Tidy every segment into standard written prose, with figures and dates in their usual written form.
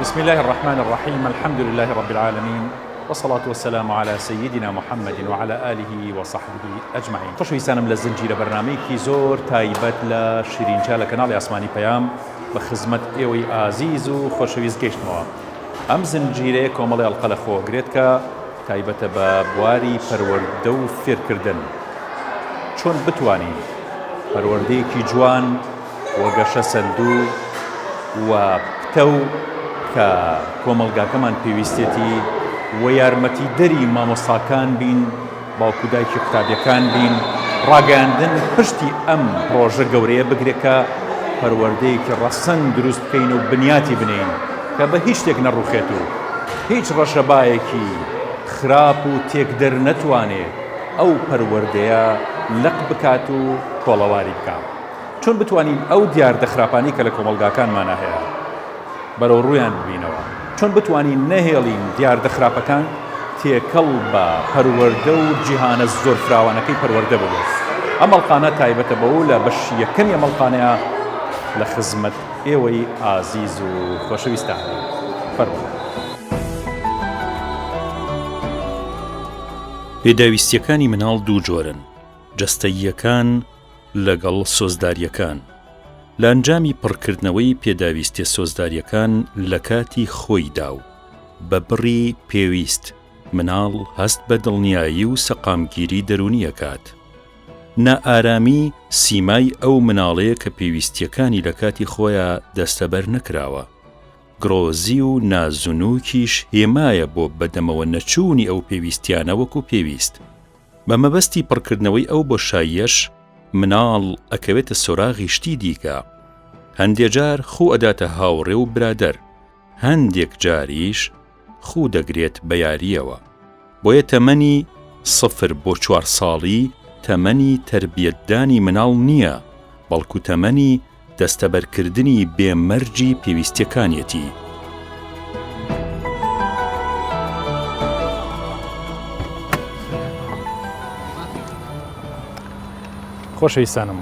بسم الله الرحمن الرحيم. الحمد لله رب العالمين، والصلاة والسلام على سيدنا محمد وعلى آله وصحبه أجمعين. خۆشەویستانم لە زنجیرە بەرنامەیەکی زۆر تایبەت لە شیرینچا لە کەناڵی ئاسمانی پەیام بە خزمەت ئێوەی ئازیز و خۆشەویست گەیشتمەوە. ئەم زنجیرەیە کۆمەڵی ئەڵقە لە خۆگرێت کە تایبەتە بە بواری پەروەردە و فێرکردن. چۆن بتوانین پەروەردەیەکی جوان وەگەشە سەندوو و پتە و کە کۆمەڵگاکەمان پێویستێتی و یارمەتی دەری مامۆستاکان بین، باوکو دایکی قوتابیەکان بین، ڕاگەاندن پشتی ئەم پرۆژە گەورەیە بگرێت کە پەروەردەیەکی ڕەسەن دروست بکەین و بنیاتی بنین کە بە هیچ شتێک نەڕوخێت و هیچ ڕەشەبایەکی خراپ و تێکدەر نەتوانێت ئەو پەروەردەیە لەق بکات و کۆڵەواری بکات. چۆن بتوانین ئەو دیاردە خراپانی کە لە کۆمەڵگاکانمانە هەیە بەرەو ڕوویان ببینەوە، چۆن بتوانین نەهێڵین دیاردە خراپەکان تێکەڵ بە پەروەردە و جیهانە زۆر فراوانەکەی پەروەردە ببێت. ئەم مەڵقانە تایبەتە بەوە لە بەشی یەکەمی مەڵقانەیە لە خزمەت ئێوەی ئازیز و خۆشەویستان. فەرمووی. پێداویستیەکانی مناڵ دوو جۆرن: جەستەییەکان لەگەڵ سۆزداریەکان. لە ئەنجامی پڕکردنەوەی پێداویستیە سۆزداریەکان لە کاتی خۆیدا و بە بڕی پێویست مناڵ هەست بە دڵنیایی و سەقامگیری دەرونی ئەکات. نائارامی سیمای ئەو مناڵەیە کە پێویستیەکانی لە کاتی خۆیان دەستەبەر نەکراوە. گرۆزی و نازونوکیش هێمایە بۆ بەدەمەوە نەچوونی ئەو پێویستیانە وەکو پێویست. بە مەبەستی پڕکردنەوەی ئەو بۆشاییەش مناڵ ئەکەوێتە سۆراغی شتی دیکە. هەندێک جار خوو ئەداتە هاوڕێ و برادەر، هەندێک جاریش خوو دەگرێت بە یاریەوە. بۆیە تەمەنی 0 بۆ 4 ساڵی تەمەنی تەربیەتدانی مناڵ نییە، بەڵکو تەمەنی دەستەبەرکردنی بێمەرجی پێویستیەکانیەتی. خۆشەویستانم،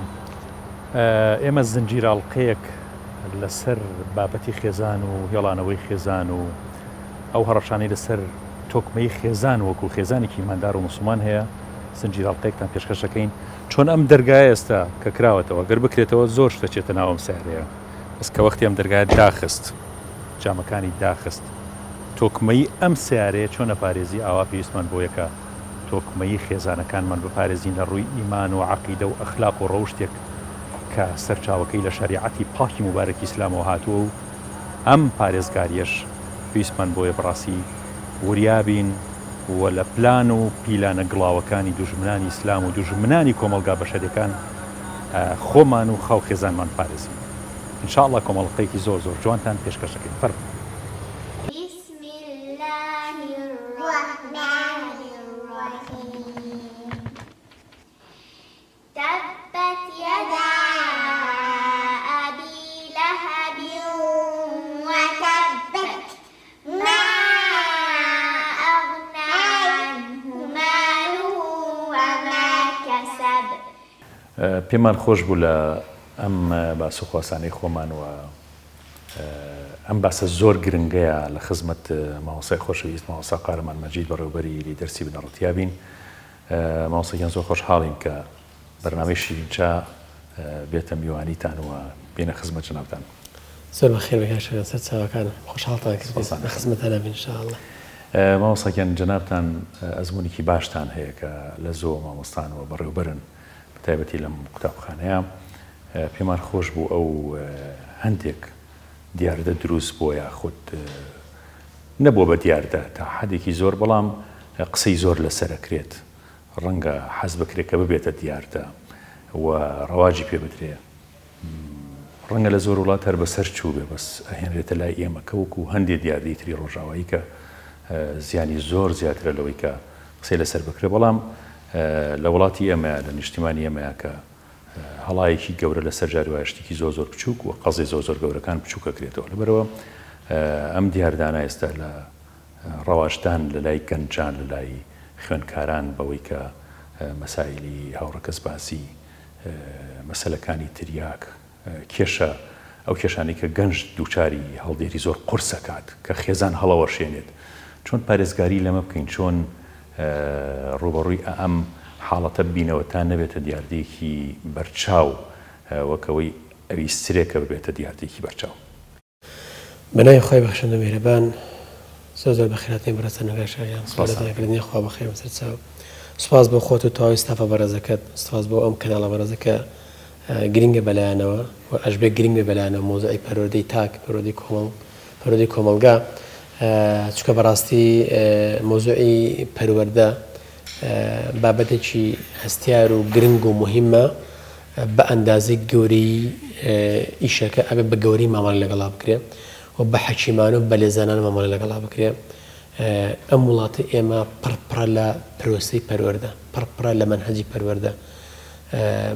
ئێمە زنجیرەڵقەیەک لەسەر بابەتی خێزان و هێڵانەوەی خێزان و ئەو هەڕەشانەی لەسەر تۆکمەی خێزان وەکو خێزانێکی ئیماندار و موسڵمان هەیە زنجیرەڵقەیەکتان پێشکەشەکەین. چۆن ئەم دەرگایە ئێستا کە کراوەتەوە گەر بکرێتەوە زۆر شتە چێتە ناوەم سارەیە، بەس کە وەختی ئەم دەرگایە داخست، جامەکانی داخست، تۆکمەی ئەم سیارەیە چۆن نەپارێزی ئاوا پێویستمان بۆ یەکە تۆکمەی خێزانەکانمان بپارێزین لە ڕووی ئیمان و عەقیدە و ئەخلاق و ڕەوشتێک کە سەرچاوەکەی لە شەریعەتی پاکی مبارەکی ئیسلامەوە هاتووە و ئەم پارێزگاریەش پێویستمان بۆیە بڕاستی وریابین و لە پلان و پیلانە گڵاوەکانی دوژمنانی ئیسلام و دوژمنانی کۆمەڵگا بەشەریەکان خۆمان و خاو خێزانمان پارێزین. ئینشاءڵڵا کۆمەڵقەیەکی زۆر زۆر جوانتان پێشکەشەکەین. فەرمووی. پێمان خۆش بوو لە ئەم باس و خواسانەی خۆمان و ئەم باسە زۆر گرنگەیە لە خزمەت مامۆستای خۆشەویست مامۆستا قارەمان مەجید بەڕێوەبەری دەرسی بنەڕەتیابین. مامۆستایان زۆر خۆشحاڵین کە بەرنامەی شیرینچا بێتە میوانیتان و بێنە خزمەت جەنابتان. زۆر بەخێر بەکاشە سەر چاوەکانم خۆشحاڵتان کرد لە خزمەتانە بین ئینشاءڵڵا. مامۆستایان جەنابتان ئەزمونێکی باشتان هەیە کە لە زۆر مامۆستانەوە بەڕێوەبەرن تایبەتی لەم قوتابخانەیە. پێمان خۆش بوو ئەو هەندێک دیاردە دروست بۆ یاخود نەبووە بە دیاردە تا حەدێکی زۆر، بەڵام قسەی زۆر لەسەرەکرێت، ڕەنگە حەز بکرێت کە ببێتە دیاردە و ڕەواجی پێ بدرێ. ڕەنگە لە زۆر وڵات هەر بەسەر چوو بێ، بەس ئەهێنرێتە لای ئێمە کە وەکو هەندێک دیاردەی تری ڕۆژاوایی کە زیانی زۆر زیاترە لەوەی کە قسەی لەسەر بکرێ. بەڵام لە وڵاتی ئێمە لە نیشتیمانی ئێمەیە کە هەڵایەکی گەورە لە سەرجاری شتێکی زۆر زۆر بچووک و قەزی زۆر زۆر گەورەکان بچووکەکرێتەوە. لەبەرەوە ئەم دیاردانە ئێستا لە ڕەواژدان لە لای گەنجان لە لای خوێندکاران بەوەی کە مەسایلی هاوڕەکەس باسی مەسەلەکانی تریاک کێشە ئەو کێشانی کە گەنج دووچاری هەڵدێری زۆر قورسەکات کە خێزان هەڵەوەشێنێت چۆن پارێزگاری لەمە بکەین چۆن ڕوبەڕووی ئەم حاڵەتە بینەوە تا نەبێتە دیاردەیەکی بەرچاو وەکەوەی ئەویسترێکە ببێتە دیاردەیەکی بەرچاو. بەناوی خۆی بەخشندە میهرەبان زۆر بەخێراتنی بەڕێستە نەگاشایان سپاسکردنی خوا بەخێر بەسەر چاو سپاس بۆ خۆت و تاوای ستافە بەڕێزەکەت سپاس بۆ ئەم کەناڵە بەڕێزەکە گرنگە بەلایەنەوە و ئەشبێ گرنگ بێ بەلایەنەوە مۆزوعی پەروەردەی تاک پەروەردەی کۆمەڵگا چونکە بەڕاستی مۆزوعی پەروەردە بابەتێکی هەستیار و گرنگ و مهمە بە ئەندازەی گەورەی ئیشەکە ئەبێ بە گەورەی مامەڵە لەگەڵا بکرێ و بە حەکیمان و بە لێزانان مامەڵە لەگەڵا بکرێ. ئەم وڵاتی ئێمە پڕپڕە لە پرۆسەی پەروەردە پڕپڕە لە منهەجی پەروەردە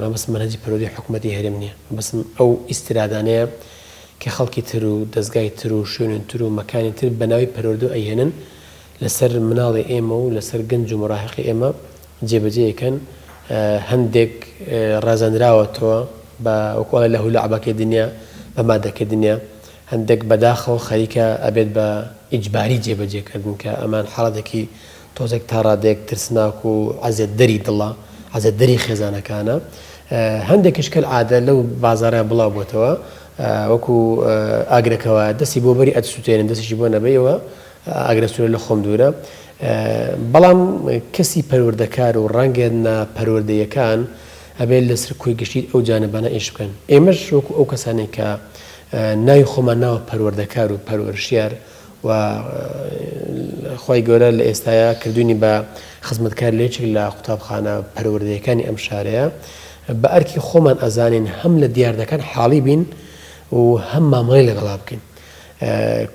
مەبەستم منهەجی پەروەردەی حکوومەتی هەرێم نییە بەسم ئەو ئیسرادانەیە کە خەڵکی تر و دەستگای تر و شوێنن تر و مەکانی تر بە ناوی پەروەردە ئەیهێنن لەسەر مناڵی ئێمە و لەسەر گەنج و مڕاحقی ئێمە جێبەجێیەکەن هەندێک ڕازاندراوەتەوە بە وەکوڵی لە هولەعباکەی دنیا بە مادەکەی دنیا هەندێک بەداخەوە خەریکە ئەبێت بە ئیجباری جێبەجێکردن کە ئەمان حاڵەتێکی تۆزێک تا ڕادێک ترسناک و عەزێت دەری دڵە عەزێت دەری خێزانەکانە هەندێکیش کە عادە لەو بازارە بڵاو بۆتەوە وەکو ئاگرەکەوە دەستی بۆ بەری ئەدسووتێنن دەستیشی بۆ نەبەیەوە ئاگرەسوورە لە خۆم دوورە بەڵام کەسی پەروەردەکار و ڕەنگێنە پەروەردەیەکان ئەبێت لەسەر کۆی گشتیت ئەو جانبانە ئیش بکەن ئێمەش وەکو ئەو کەسانێک کە ناوی خۆمان ناوە پەروەردەکار و پەروەرشیار و خۆی گەورە لە ئێستایا کردوونی بە خزمەتکار لێچێک لە قوتابخانە پەروەردەیەکانی ئەم شارەیە بە ئەرکی خۆمان ئەزانین هەم لە دیاردەکان حاڵی بین و هەم مامەڵەی لەگەڵا بکەین.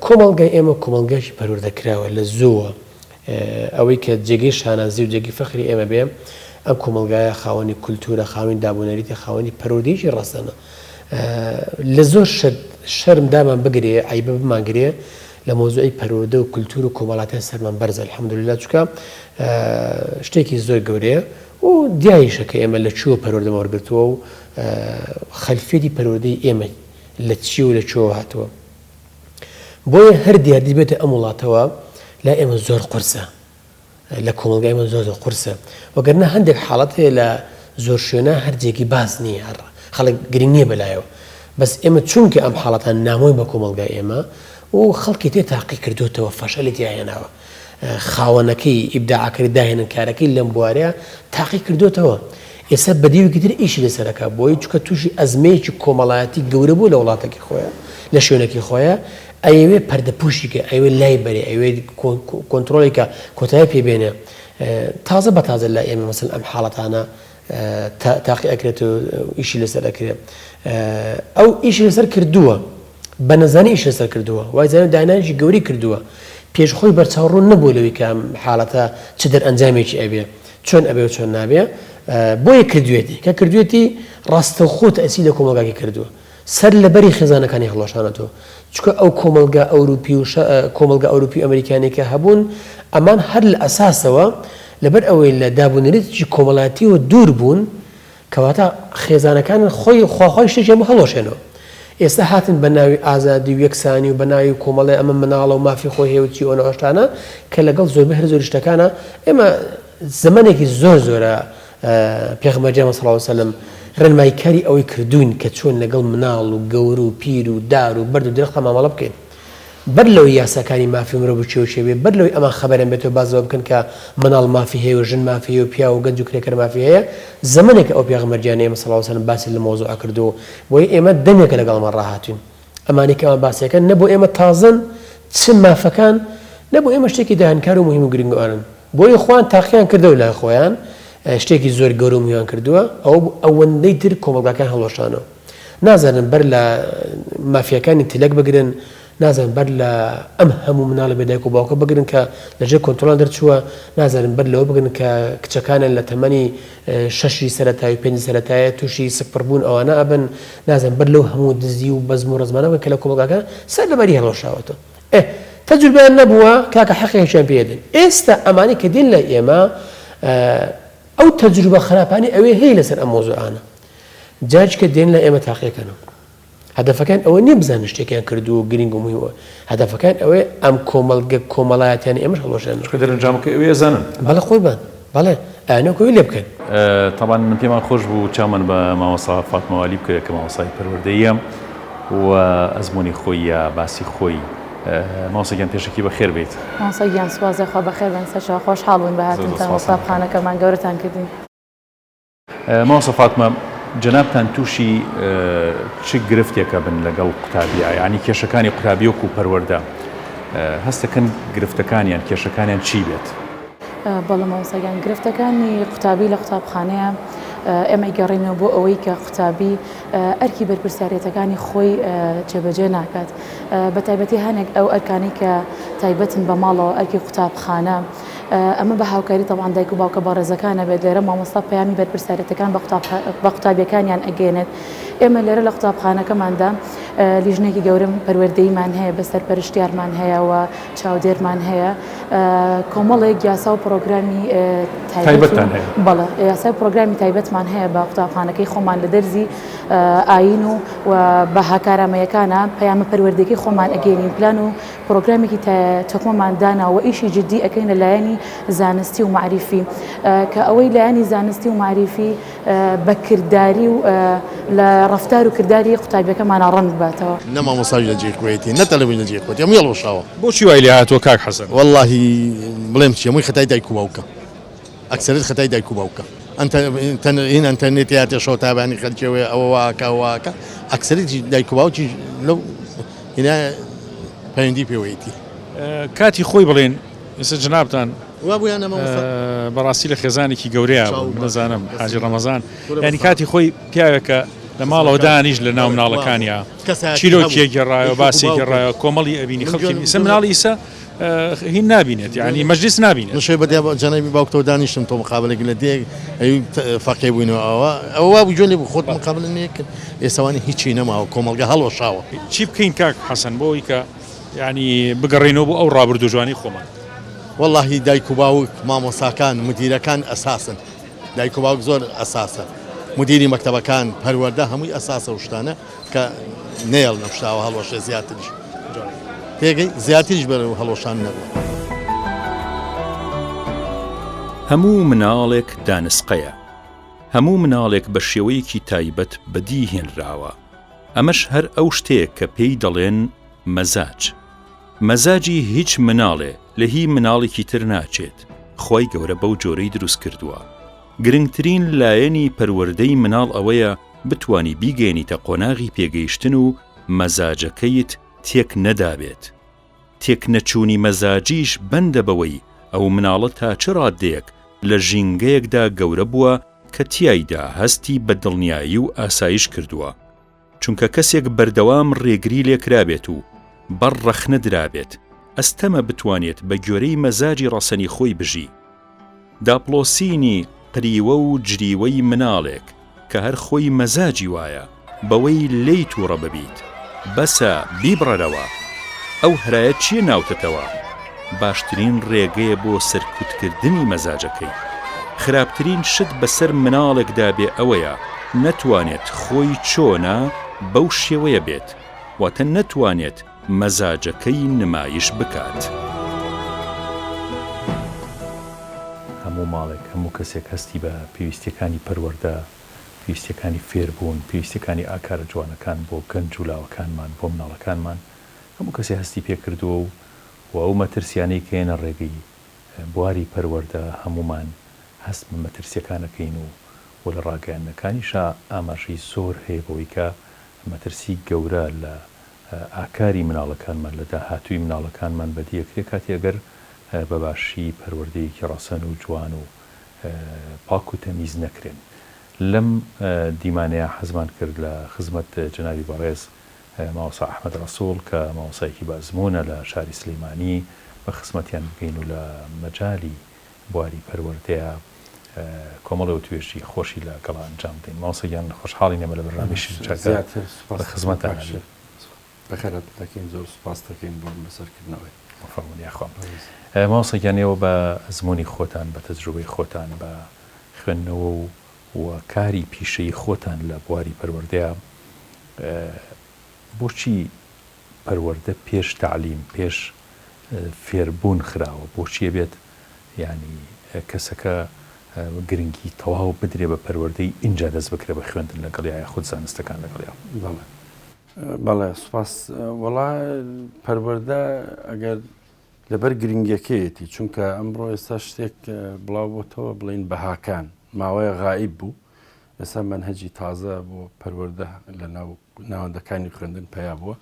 کۆمەڵگای ئێمە کۆمەڵگایشی پەروەردەکراوە لە زووە ئەوەی کە جێگەی شانازی و جێگی فەخری ئێمە بێ ئەم کۆمەڵگایە خاوەنی کولتورە خاوەنی دابوونەریتی خاوەنی پەروەردەیەکی ڕاستانە لە زۆر شەرم دامان بگرێ عیبە بمانگرێ لە مۆزوعی پەروەردە و کولتور و کۆمەڵاتی سەرمان بەرزە الحەمدولله چونکە شتێکی زۆر گەورەیە و دیایشەکە ئێمە لە چووە پەروەردەمە وەرگرتووە و خەلفێتی پەروەردەی ئێمە لە چی و لە چۆوە هاتووە بۆیە هەر دیاردی بێتە ئەم وڵاتەوە لا ئێمە زۆر قورسە لە کۆمەڵگای ئێمە زۆر قورسە وەگەرنە هەندێک حاڵەت هەیە لە زۆر شوێنە هەرجێکی باز نییە خەڵک گرنگ نییە بەلایەوە بەس ئێمە چونکە ئەم حاڵەتان نامۆی بە کۆمەڵگای ئێمە و خەڵکی تێ تاقی کردوتەوە فەشەلی تیاهێناوە خاوەنەکەی ئیبداعەکەی داهێنن کارەکەی لەم بوارەیە تاقی کردوتەوە ئێستا بەدیوێکی تر ئیشی لەسەرەکە بۆی چکە تووشی ئەزمەیەکی کۆمەڵایەتی گەورە بوو لە وڵاتێکی خۆیە لە شوێنێکی خۆیە ئەوێ پەردەپوشیکە ئەوێ لای بەرێ ئەوێ کۆنتترۆلێکە کۆتایی پێبێنێ تازە بە تازە لای ئێمە مەسەن ئەم حاڵەتانە تاقی ئەکرێت و ئیشی لەسەر ئەکرێت ئەو ئیشی لەسەر کردووە بە نەزانی ئیش لەسەر کردووە وای زانێ داهێنانیشی گەوری کردووە پێشخۆی بەرچاوڕوون نەبوو لەوەی کە حاڵەتە چ دەرئەنجامێکی ئەبێ چۆن ئەبێ و چۆن نابێ بۆیە کردوێتی کە کردوێتی ڕاستەوخۆ تەئسیری لە کۆمەڵگاکی کردووە سەر لەبەری خێزانەکانی هەڵۆشانەتەوە چکە ئەو کۆمەڵگا ئەوروپی و کۆمەڵگا ئەوروپی ئەمریکانێکە هەبوون ئەمان هەر لە ئەساسەوە لەبەر ئەوەی لە دابوونەرێتی کۆمەڵاتیەوە دوور بوون کەواتە خێزانەکان خۆی خواخۆی شتێکی هەڵۆشێنەوە ئێستا هاتن بە ناوی ئازادی و یەکسانی و بە ناوی کۆمەڵی ئەمە مناڵە و مافی خۆی هێوتی ئەوەشتانە کە لەگەڵ زۆربەی هەر زۆر شتەکانە ئێمە زمانێکی زۆر زۆرە پێغەمبەر صلی الله علیه و سلم ڕێنماییکاری ئەوەی کردوین کە چۆن لەگەڵ مناڵ و گەور و پیر و دار و بەرد و درەختە مامەڵە بکەین بەر لەوەی یاساکانی مافی مرۆڤ و چێو شێوێ بەر لەوەی ئەمان خەبەرێن بێتەوە بازەوە بکەن کە مناڵ مافی هەیە و ژن مافی و پیا و گەنج و کرێکەر مافی هەیە زمانێک ئەو پێغەمبەرجانەی ئێمە صلی الله علیه و سلم باسی لە مۆزوعە کردو بۆی ئێمە دەمێکە لەگەڵمان ڕاهاتوین ئەمانی کە ئەمە باسیەکەن نەبوو ئێمە تازن چ مافەکان نەبوو ئێمە شتێکی داهێنکار و مهم و گرنگوانن بۆی خوان تاقییان کردەوە لای خۆیان شتێکی زۆر گەورە و میوان کردووە ئەوەندەی تر کۆمەڵگاکان هەڵۆشانەوە نازانن بەر لە مافیەکانی تلەک بگرن نازانن بەر لە ئەم هەموو مناڵە بێدایک و باوکە بگرن کە لەژێر کۆنتترۆلان دەرچووە نازانن بەر لەوە بگرن کە کچەکانن لە تەمەنی 6 سەرەتایی و 5 سەرەتایە تووشی سکپڕبوون ئەوانە ئەبن نازانن بەر لەو هەموو دزی و بەزم و ڕزمانە بن کە لە کۆمەڵگاکان سەر لەبەری هەڵۆشاوەتەوە تەجروبەیان نەبووە کاکە حەقیقیان پێدن ئێستا ئەمانی کە دێن لە ئێمە ئەو تەجروبە خراپانی ئەوێ هەیە لەسەر ئەم مۆزوعانە جاج کە دێن لە ئێمە تاقیەکەنەوە هەدەفەکان ئەوە نییە بزانن شتێکیان کردو و گرنگ و مهمە هەدەفەکان ئەوەیە ئەم کۆمەڵایەتیان ئێمەش هەڵۆشێنن دەرەنجامەکە ئەوەیە زانن بەڵێ خۆیبان بەڵێ ئەوەی لێ بکەن طبعا من پێمان خۆش بوو چامان بە مامۆستا فاتمەوالی بکرێت کە مامۆستای پەروەردەیە و ئەزمموی خۆی یا باسی خۆی مامۆستاگیان پێشکی بەخێر بێت مامۆستاگیان سوازە خوا بەخێر بن سەرچاو خۆشحاڵ بووین بە هاتنتان قوتابخانەکەمان گەورەتان کردین مامۆستا فاتمە جەنابتان تووشی چ گرفتێکە بن لەگەڵ قوتابیە یعنی کێشەکانی قوتابی وەکو پەروەردە هەستەکەن گرفتەکانیان کێشەکانیان چی بێت؟ بەڵێ مامۆستاگیان گرفتەکانی قوتابی لە قوتابخانەیە ئێمە گەڕینەوە بۆ ئەوەی کە قوتابی ئەرکی بەرپرسیارەتەکانی خۆی جێبەجێ ناکات بە تایبەتی هەنێک ئەو ئەرکانی کە تایبەتن بە ماڵەوە ئەرکی قوتابخانە ئەمە بە هاوکاری تەوان دایک و باوکە بەڕێزەکانە بێت لێرە مامۆستا پەیامی بەرپرسیارەتەکان بە قوتابیەکانیان ئەگەێنێت ئێمە لێرە لە قوتابخانەکەماندا لیژنێکی گەورم پەروەردەیمان هەیە بەسەر پەرشتیارمان هەیە و چاودێرمان هەیە کۆمەڵێک یاسا و پرۆگرامی تایبەتان هەیە بەڵێ یاسا و پرۆگرامی تایبەتمان هەیە بە قوتابخانەکەی خۆمان لە دەرزی ئاین و بە هاکارامەیەکانە پەیامە پەروەردەیەکی خۆمان ئەگەێنین پلان و پرۆگرامێکی تۆکمەمان داناوە ئیشی جددی ئەەکەین لە لایەنی زانستی و معریفی کە ئەوەی لایەنی زانستی و معریفی بەکردداری و لە ڕفتار و کردداری قوتابیەکەمانە ڕەنگ باتەوە نەما مەساژ لە جێکوێتی نەتەلەوی لە جێکوێتی ئەم هێڵۆشاوە بۆچی وای لێ هاتووە کاک حەسەن واللهی بڵێم چی هەمووی خەتای دایک و باوکە ئەکسەرێت خەتای دایک و باوکە هین ئەنتەرنێتی هاتێ شەو تابانی خەلکیەوەی ئەوە واکە واکە ئەکسەرێتی دایک و باوکی لەو هینا پەیوەندی پێوەیەتی کاتی خۆی بڵێن ئێستا جنابتان وا بوویانە مامۆستا بەڕاستی لە خێزانێکی گەورەیە نەزانم حاجی ڕەمەزان ینی کاتی خۆی پیاوێکە لە ماڵەوە دانیش لە ناو مناڵەکانیە چیرۆکیە گێڕایەوە باسێکی ڕایەوە کۆمەڵی ئەبینی خەڵکی ئیسە مناڵی ئیسا هین نابینێت یعنی مەجلیس نابینێت نشوی بەدیا جەنەبی باوکتەوە دانیشتم تۆ مقابلێکی لە دێک ئەوی فەقێ بووینەوە ئەوە وا بوو جۆ لێ بوو خۆت مقابل نەکرد ئێستاوانی هیچی نەماوە کۆمەڵگە هەڵۆشاوە چی بکەین کاک حەسەن بۆی کە ینی بگەڕێنەوە بۆ ئەو ڕابردوجوانی خۆمان واللهی دایک و باوک مامۆساکان مدیرەکان ئەساسن دایک و باوک زۆر ئەساسە مدیری مەکتەبەکان پەروەردە هەمووی ئەساسە و شتانە کە نێڵ نەشتاوە هەڵۆشە زیاتریش پێگەی زیاتریش بەرەو هەڵۆشان نەبووە هەموو مناڵێک دانسقەیە هەموو مناڵێک بە شێوەیەکی تایبەت بەدیهێنراوە ئەمەش هەر ئەو شتێک کە پێی دەڵێن مەزاج مەزاجی هیچ مناڵێ لە هی مناڵێکی تر ناچێت خۆی گەورە بەو جۆرەی دروست کردووە گرنگترین لایەنی پەروەردەی مناڵ ئەوەیە بتوانی بیگەێنیتە قۆناغی پێگەیشتن و مەزاجەکەیت تێک نەدابێت تێک نەچوونی مەزاجیش بەندە بەوەی ئەو مناڵە تا چ ڕادەیەک لە ژینگەیەکدا گەورە بووە کە تیایدا هەستی بە دڵنیایی و ئاسایش کردووە چونکە کەسێک بەردەوام ڕێگری لێکرابێت و بەڕەخ نەدرابێت ئەستەمە بتوانێت بە گوێرەی مەزاجی ڕەسەنی خۆی بژی داپلۆسینی قریوە و جریوەی مناڵێک کە هەر خۆی مەزاجی وایە بەوەی لێی تووڕە ببیت بەسە بیبڕەرەوە ئەو هەرایە چیە ناوتەتەوە باشترین ڕێگەیە بۆ سەرکوتکردنی مەزاجەکەی خراپترین شت بەسەر مناڵێکدا بێ ئەوەیە نەتوانێت خۆی چۆنە بەو شێوەیە بێت واتە نەتوانێت مەزاجەکەی نمایش بکات هەموو ماڵێک هەموو کەسێک هەستی بە پێویستیەکانی پەروەردە پێویستیەکانی فێربوون پێویستیەکانی ئاکارە جوانەکان بۆ گەنج و لاوەکانمان بۆ مناڵەکانمان هەموو کەسێ هەستی پێکردووە و ئەو مەترسیانەی کێنە ڕێگەی بواری پەروەردە هەمومان هەست بە مەترسیەکانەکەین و لە ڕاگەیاندنەکانیشا ئاماژەی زۆر هەیە بۆی کە مەترسی گەورە لە ئاکاری مناڵەکانمان لە داهاتووی مناڵەکانمان بەدیەکرێ کاتی ئەگەر بەباشی پەروەردەیەکی ڕەسەن و جوان و پاک و تەمیز نەکرێن لەم دیمانەیە حەزمان کرد لە خزمەت جەنابی بەڕێز مامۆستا ئەحمەد ڕەسوڵ کە مامۆستایەکی بەزمونە لە شاری سلەیمانی بە خزمەتیان بگەین و لە مەجالی بواری پەروەردەیە کۆمەڵە و توێژی خۆشی لە گەڵا ئەنجام بدەین مامۆستاگیان خۆشحاڵی نەمە لە بەرنامەیەشی چاکە بە خزمەتان بەخێرات دەکەین زۆر سوپاس دەکەین بۆ بەسەرکردنەوەی فەرمونیاخوام مامۆستاگیانەوە بە زمانی خۆتان بە تەجروبەی خۆتان بە خوێندنەوە و کاری پیشەی خۆتان لە بواری پەروەردەیە بۆچی پەروەردە پێش تعلیم پێش فێربوون خراوە بۆچیە بێت ینی کەسەکە گرنگی تەواو بدرێ بە پەروەردەی اینجا دەست بکرێ بە خوێندن لەگەڵ خود زانستەکان لەگەڵ بەڵێ سوپاس وەڵا پەروەردە ئەگەر لەبەر گرنگەکەیەتی چونکە ئەمڕۆ ئێستا شتێک بڵاو بۆتەوە بڵین بەهاکان ماوەیە غائب بوو ئێستا منهەجی تازە بۆ پەروەردە لە ناوەندەکانی خوێندن پیا بووە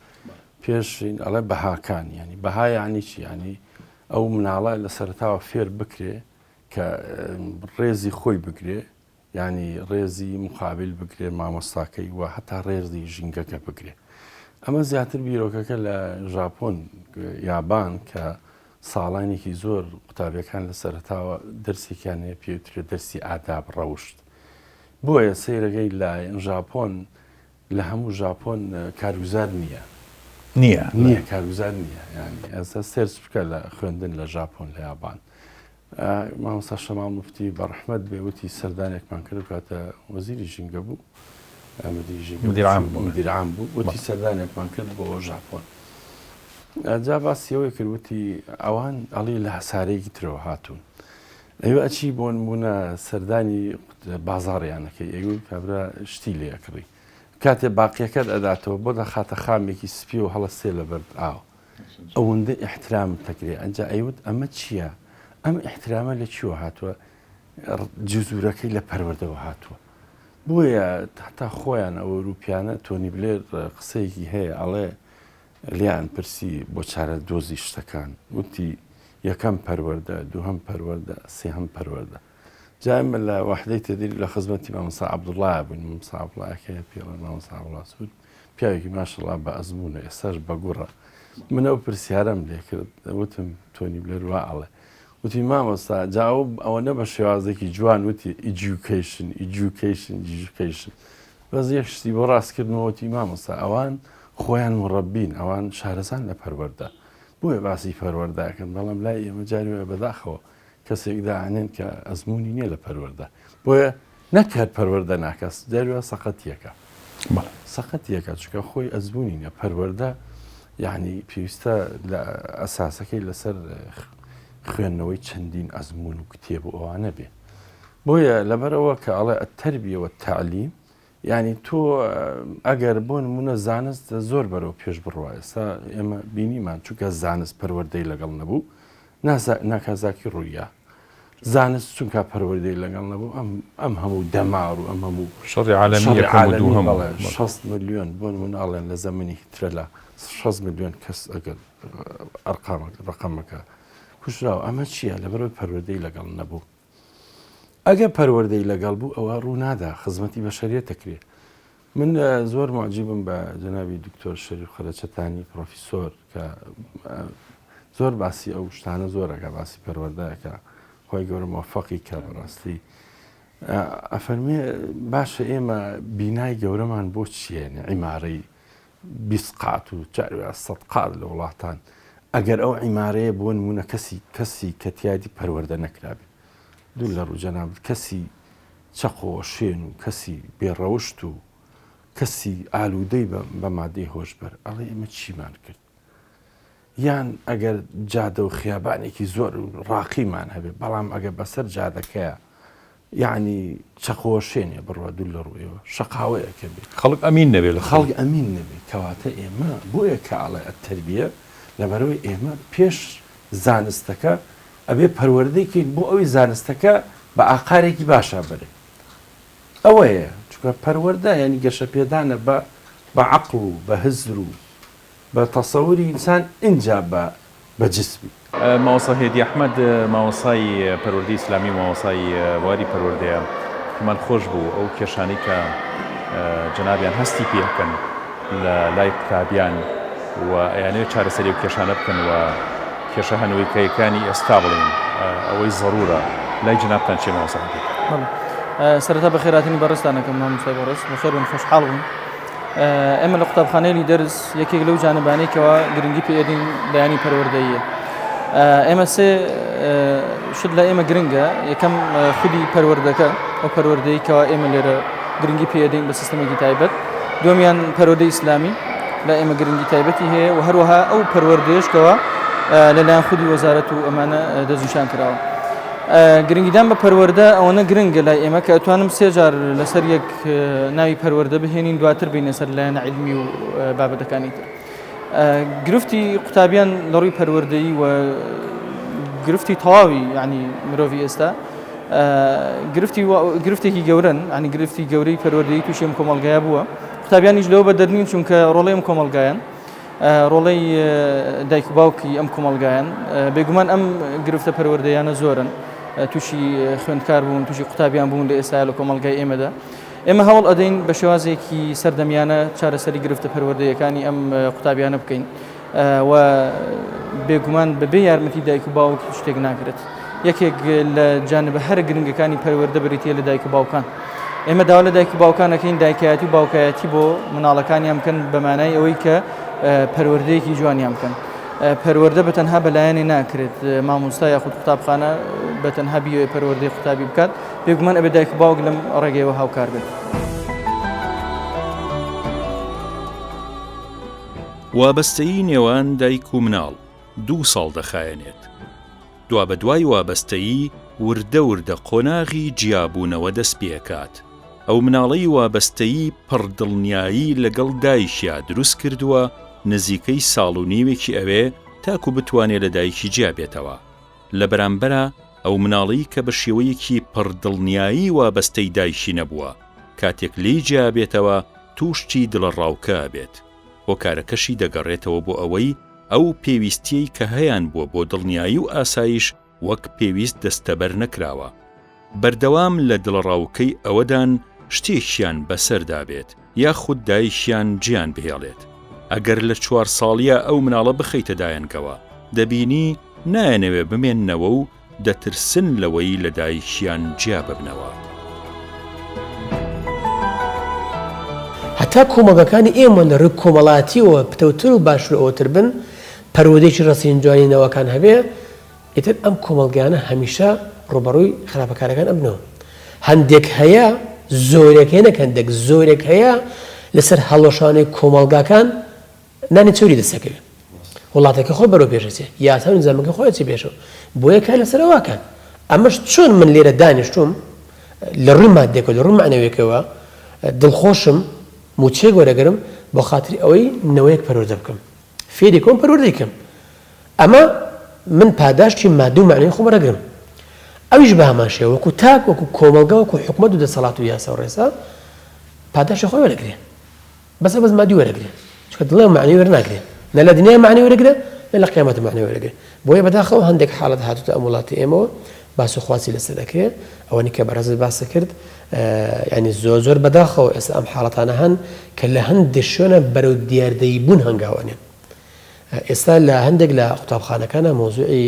پێشین ئەڵێ بەهاکان ینی بەها یعنی چی ینی ئەو مناڵە لە سەرتاوە فێر بکرێ کە ڕێزی خۆی بگرێ ینی ڕێزی مقابل بگرێ مامۆستاکەی و هەتا ڕێزی ژینگەکە بگرێ ئەمە زیاتر بیرۆکەکە لە ژاپۆن یابان کە ساڵانێکی زۆر قوتابیەکان لە سەرتاوە دەرسێکیان هەیە پێوترێت دەرسی ئاداب ڕەوشت بۆیە سەیرەکەی لە ژاپۆن لە هەموو ژاپۆن کارگوزار نییە کارگوزار نییە ینی ئێستا سێرچ بکە لە خوێندن لە ژاپۆن لە یابان مامۆستا شەماڵ موفتی بەڕەحمەت بێوتی سەردانێکمان کرد کاتە وەزیری ژینگە بوو مدیرعام بوو وتی سەردانێکمان کرد بۆ ژاپۆن جا باسیەوەی کردوتی ئەوان ئەڵی لە هەسارەیەکی ترەوە هاتوون ئەوە ئەچی بۆ نمونە سەردانی بازاڕیانەکەی ئەوی کابرا شتی لێ ئەکڕی کاتێ باقیەکەت ئەداتەوە بۆ دەخاتە خامێکی سپی و هەڵەستێ لەبەر ئاو ئەوەندە ئیحترام تەکرێ ئەنجا ئەیوت ئەمە چییە؟ ئەم ئیحترامە لە چیوە هاتووە؟ جزورەکەی لە پەروەردەوە هاتووە بۆیە هەتا خۆیان ئەوە روپیانە تۆنی بلێر قسەیەکی هەیە ئەڵێ لیان پرسی بۆ چارە دۆزی شتەکان وتی یەکەم پەروەردە دووهەم پەروەردە سێهەم پەروەردە جامە لە وحدەی تەدیر لە خزمەتی مامۆستا عەبدوڵڵایە بووین مامۆستا عەبدوڵڵایەکەیە پێڵێ مامۆستا عەبدوڵڵا سوود پیاوێکی ماشەڵڵا بە ئەزموونە ئێستاش بە گوڕە من ئەو پرسیارەم لێ کرد وتم تۆنی بلێر وا ئەڵێ وتی مامۆستا جا ئەوە بە شێوازێکی جوان وتی ئیجوکیشن بەس یەک شتی بۆ ڕاستکردنەوەتی مامۆستا ئەوان خۆیان مڕەبین ئەوان شارەزان لە پەروەردە بۆیە باسی پەروەردەکەن بەڵام لای ئێمە جاریوە بەداخەوە کەسێک داهێن کە ئەزمموی نییە لە پەروەردە بۆیە نەکات پەروەردە ناکەس جاریوە سەقەتیەکە سەقەتیەکە چکە خۆی ئەزمموی نیە پەروەردە یعنی پێویستە لە ئەساسەکەی لەسەر خوێندنەوەی چەندین ئەزممون و کتێب و ئەوانە بێ بۆیە لەبەرەوە کە ئەڵێ ئەتەربیەوە تعلیم ینی تۆ ئەگەر بۆ نمونە زانست زۆر بەرەو پێش بڕوە ئێستا ئێمە بینیمان چونکە زانست پەروەردەی لەگەڵ نەبوو ناکازاکی ڕوویە زانست چونکە پەروەردەی لەگەڵ نەبوو ئەم هەموو دەمار و ئەم هەموو شەڕی عالەمی 6 ملیۆن بۆ نموناڵێن لە زەمەنی هیترە لە 6 ملیۆن کەس ئەگەر ڕقەمەکە کوشراوە ئەمە چییە لەبەرەوەی پەروەردەی لەگەڵ نەبوو ئەگە پەروەردەی لەگەڵ بوو ئەوە ڕوو نادا خزمەتی بەشەریەت دەکرێت من زۆر معجبم بە جەنابی دکتۆر شەریف خەرەچەتانی پرۆفیسۆر کە زۆر باسی ئەو شتانە زۆرەکە باسی پەروەردەیەکە خۆی گەورە موفەقی کە بەڕاستی ئەفەرمێ باشە ئێمە بینای گەورەمان بۆ چییە عیمارەی 20 قات و 100 قات لە وڵاتان ئەگەر ئەو عیمارەیە بۆ نمونە کەسی کە تیادی پەروەردە نەکرابێت دوو لە ڕووجەناب کەسی چەقۆ شوێن و کەسی بێڕەوشت و کەسی ئالوودەی بە مادەی هۆشبەر ئەڵێ ئێمە چیمان کرد یان ئەگەر جادە و خیابانێکی زۆر ڕاقیمان هەبێت بەڵام ئەگەر بەسەر جادەکەیە یعنی چەقۆ شوێنێ بڕوە دوو لە ڕوویەوە شەقاوەیەکە بێت خەڵک ئەمین نەبێت خەڵک ئەمین نەبێت کەواتە ئێمە بۆیە کە ئاڵێ ئەتەربیە لەبەرەوەی ئێمە پێش زانستەکە ئەبێ پەروەردەیەکەین بۆ ئەوەی زانستەکە بە ئاقارێکی باشە بەرێ ئەوەیە چونکە پەروەردە ینی گەشە پێدانە بە عەقڵ و بە هزر و بە تەسەووری ئینسان ئینجا بە جسمی مامۆستا هێدی ئەحمەد مامۆستای پەروەردەی ئیسلامی و مامۆستای واری پەروەردەیە من خۆش بوو ئەو کێشانەی کە جەنابیان هەستی پێکەن لە لای قوتابیان و ئەیانەوێت چارەسەری و کێشانە بکەن و کێشە هەنوێکەکانی ئێستا بڵین ئەوەی زەڕورە لای جنابتان چێ مامۆستا سەرەتا بەخێراتنی بەڕستانەکەم مامۆستای بەڕست بەخێر بن خۆشحاڵ بووم ئێمە لە قوتابخانەی دەرس یەکێک لەو جانبانەیەکەوە گرنگی پێدین لایانی پەروەردەییە ئێمە سێ شت لە ئێمە گرنگە یەکەم خودی پەروەردەکە ئەو پەروەردەیەکەوە ئێمە لێرە گرنگی پێدەین بە سیستەمێکی تایبەت دومیان پەروەردەی ئیسلامی لا ئێمە گرنگی تایبەتی هەیە و هەروەها ئەو پەروەردەیەشکەوە لەلایەن خودی وەزارەت و ئەمانە دەستنیشان کراوە. گرنگیدان بە پەروەردە ئەوەنە گرنگە لای ئێمە کە ئەتوانم سێ جار لەسەر یەک ناوی پەروەردە بهێنین دواتر بینە سەر لایەنە عیلمی و بابەتەکانی تر. گرفتی قوتابیان لە ڕووی پەروەردەیی و گرفتی تەواوی ینی مرۆڤی ئێستا گرفتێکی گەورن ینی گرفتی گەورەی پەروەردەیی تووشی ئەم کۆمەڵگایە بووە. قوتابیانیش لەوە بە دەرنین چونکە ڕۆڵەی ئەم کۆمەڵگایان ڕۆڵەی دایک و باوکی ئەم کۆمەڵگایان بێگومان ئەم گرفتە پەروەردەیانە زۆرن تووشی خوێندکار بوون تووشی قوتابیان بوون لە ئێستا لە کۆمەڵگای ئێمەدا. ئێمە هەوڵ ئەدەین بە شێوازێکی سەردەمیانە چارەسەری گرفتە پەروەردەیەکانی ئەم قوتابیانە بکەین و بێگومان بەبێ یارمەتی دایک و باوک شتێک ناکرێت. یەکێک لە جانبە هەر گرنگەکانی پەروەردە بریتە لە دایک و باوکان. ئێمە داوا لە دایک و باوکانەکەین دایکایەتی و باوکایەتی بۆ مناڵەکانیان بکەن بەمانای ئەوەی کە پەروەردەیەکی جوانیان بکەن. پەروەردە بە تەنها بەلایەنێ ناکرێت مامۆستا یاخود قوتابخانە بە تەنها بیوێ پەروەردەی قوتابی بکات بێگومان ئەبێ دایک و باوک لەم ڕێگەیەوە هاوکار بێت. وابەستەیی نێوان دایک و مناڵ 2 ساڵ دەخایەنێت. دوا بە دوای وابەستەیی وردە وردە قۆناغی جیابوونەوە دەست پێکات. ئەو مناڵەی وابەستەیی پڕدڵنیایی لەگەڵ دایشیا دروست کردووە نزیکەی ساڵ و نیوێکی ئەوێ تاکو بتوانێت لە دایکی جیابێتەوە. لە بەرامبەرە ئەو مناڵی کە بە شێوەیەکی پڕدڵنیایی وابەستەی دایشی نەبووە کاتێک لی جیابێتەوە تووشتی دڵڕاوکە بێت. هۆکارەکەشی دەگەڕێتەوە بۆ ئەوەی ئەو پێویستیەی کە هەیان بووە بۆ دڵنیایی و ئاسایش وەک پێویست دەستەبەر نەکراوە. بەردەوام لە دڵڕاوکەی ئەوەدان شتێکیان بەسەردا بێت یاخود دایشیان گیان بهێڵێت. ئەگەر لە 4 ساڵیە ئەو مناڵە بخەیتە دایانکەوە دەبینی نایەنەوێ بمێننەوە و دەترسن لەوەی لە دایشیان جیا ببنەوە. هەتا کۆمەڵگەکانی ئێمە لە ڕووی کۆمەڵاتیەوە پتەوتر و باشتر ئەوتر بن پەروەردەیەکی ڕەسەنجوانینەوەکان هەبێ ئیتر ئەم کۆمەڵگانە هەمیشە ڕوبەڕووی خراپەکارەکان ئەبنەوە. هەندێک هەیە زۆرێک هەیە هەندێک زۆرێک هەیە لەسەر هەڵۆشانەی کۆمەڵگاکان نانی چۆری دەسەکەوێت وڵاتەکە خۆی بەرەو پێشەچێ یاسا نظامەکە خۆی چی پێشەوە بۆیە کار لەسەرەوەکان. ئەمەش چۆن من لێرە دانیشتوم لە ڕووی مادێکەوە لە ڕووی معنەویەکەوە دڵخۆشم موچێک وەرەگرم بۆ خاتری ئەوەی نەوەیەک پەروەردە بکەم فێری کۆم پەروەردەی کەم. ئەمە من پاداشتی مادوو معنەی خۆم وەرەگرم. ئەویش بە هەمان شێوە وەکو تاک وەکو کۆمەڵگا وەکو حکومەت و دەسەڵات و یاسا و ڕێسا پاداشتی خۆی وەرەگرێ بەس بەس مادی وەرەگرێ چونکە دڵێ معنەی وەرناگرێ نە لە دنیای معنەی وەرەگرێ نە لە قیامەت معنەی وەرەگرێ. بۆیە بەداخەوە هەندێک حاڵەت هاتوتە ئەم وڵاتی ئێمەوە باس و خواسی لەسەر دەکرێت ئەوەنی کە بەڕێزت باسە کرد ینی زۆر بەداخەوە ئێستا ئەم حاڵەتانە هەن کە لە هەندێک شوێنە بەرەو دیاردەیی بوون هەنگاوانێن. ئێستا لە هەندێک لە قوتابخانەکانە مۆزوعی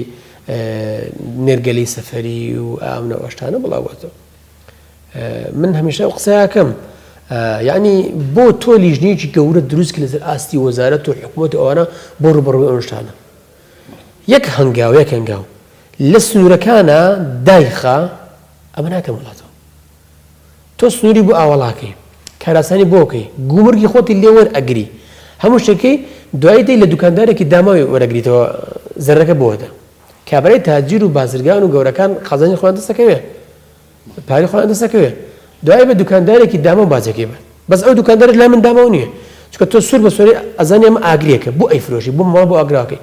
نێرگەلی سەفەری و ئامنە ئەشتانە بڵاوەتەوە. من هەمیشە قسەیەکەم یعنی بۆ تۆ لیژنەیەکی گەورە دروست کرد لەسەر ئاستی وەزارەت و حکوومەت ئەوانە بۆ ڕوبەڕووی ئەو شتانە. یەک هەنگاو لە سنوورەکانە دایخە ئەمە ناکەم وڵاتەوە. تۆ سنووری بۆ ئاوەڵاکەی کاراسانی بۆکەی گومرگی خۆتی لێ وەرئەگری هەموو شتێکی دوای دەی لە دوکاندارێکی داماوی وەرەگریتەوە زەرەکە بۆتە کابرای تاجیر و بازرگان و گەورەکان خەزانی خۆیان دەستەکەوێت پاری خۆیان دەستەکەوێت دوای بە دوکاندارێکی داما و بازەکەی بێت بەس ئەو دوکاندارێک لا من داماو نییە چونکە تۆ سوور بە سوۆری ئەزانی ئەمە ئاگریەکە بۆ ئەیفرۆشی بۆ ماڵ بۆ ئاگراکەی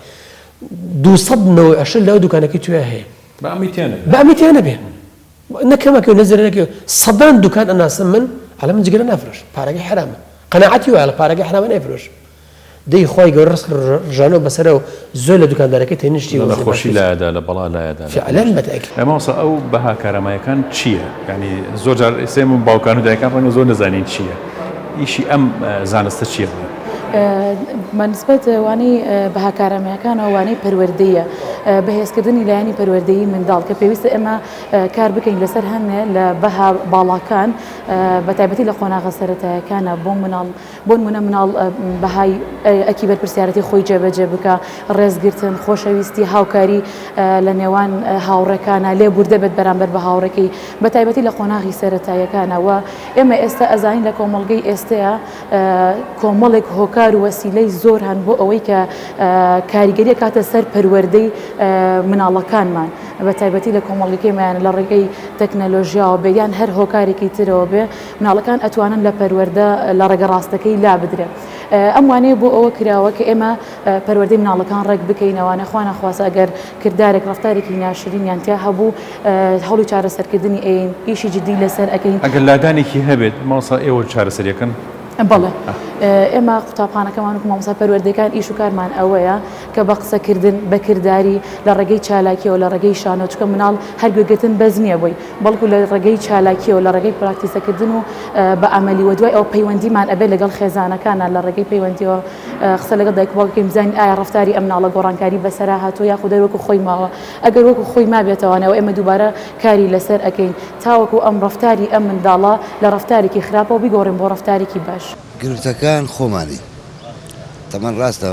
200 لەو دوکانەکەی توێ هەیە بەمیتیانە بێ نەکەمەکە نەزرەکە سەدان دوکان ئەناسم من هەڵە من جگەرە نافرۆش پارەکەی حرامە قەناعەتی وایە لە پارەکەی حرامە نەیفرۆش دەی خۆی گەورە ڕست ڕژانەوە بەسەرە و زۆر لە دوکاندارەکەی تێنیشتی خۆشی لایەدا لە بەڵا لایەدا فعلەن بەتەکید ئەمەوەسە ئەو بەها کارەمایەکان چییە؟ ینی زۆر جار ئێسێم باوکان و دایکان ڕەنگە زۆر نەزانین چییە؟ ئیشی ئەم زانستە چییە؟ بەنسبەت وانەی بەهاکارەمەکان ئەوانەی پەروەردەیە بەهێزکردنی لایەنی پەروەردەیی منداڵ کە پێویستە ئێمە کار بکەین لەسەر هەنێ لە بەها باڵاکان بە تایبەتی لە قۆناغە سەرەتایەکانە بۆ نمونە مناڵ بەهای ئەکی بەرپرسیارەتی خۆی جێبەجێ بکە ڕێزگرتن خۆشەویستی هاوکاری لە نێوان هاوڕەکانە لێ بوردە بێت بەرامبەر بە هاوڕێکی بە تایبەتی لە قۆناغی سەرەتایەکانەوە ئێمە ئێستا ئەزانین لە کۆمەڵگەی ئێستەیە کۆمەڵێک هۆکە هۆکار و وەسیلەی زۆر هەن بۆ ئەوەی کە کاریگەریە کاتە سەر پەروەردەی مناڵەکانمان بە تایبەتی لە کۆمەڵگەکەیمان لە ڕێگەی تەکنەلۆژیاوە بێ یان هەر هۆکارێکی ترەوە بێ مناڵەکان ئەتوانن لە پەروەردە لە ڕێگە ڕاستەکەی لا بدرێت. ئەم وانەیە بۆ ئەوە کراوە کە ئێمە پەروەردەی مناڵەکان ڕێک بکەینەوە خوا نەخواسە ئەگەر کردارێک ڕفتارێکی ناشرینیان تیا هەبوو هەوڵی چارەسەرکردنی ئەین ئیشی جدی لەسەر ئەەکەین. ئەگەر لادانێکی هەبێت ماوەسا ئێوە چارەسەریەکەن؟ بەڵێ ئێمە قوتابخانەکەمان و مامۆستا پەروەردەکان ئیش و کارمان ئەوەیە کە بە قسەکردن بەکردداری لە ڕێگەی چالاکیەوە لە ڕێگەی شانۆ چکە مناڵ هەرگوێگرتن بەز نییە بووی بەڵکو لە ڕێگەی چالاکیەوە لە ڕێگەی پراکتیسەکردن و بە ئەمەلی وە دوای ئەو پەیوەندیمان ئەبێت لەگەڵ خێزانەکانە لە ڕێگەی پەیوەندیەوە قسە لەگەڵ دایکباوکەکەی بزانین ئایا ڕفتاری ئەم مناڵە گۆڕانکاری بەسەرا هاتووە یاخود وەکو خۆی ماوە ئەگەر وەکو خۆی مابێتەوەنەوە ئێمە دووبارە کاری لەسەر ئەەکەین تاوەکو ئەم ڕفتاری ئەم منداڵە لە ڕفتارێکی خراپەوە بیگۆڕین بۆ ڕفتارێکی باش. گرفتەکان خۆمانی تەمان ڕاستە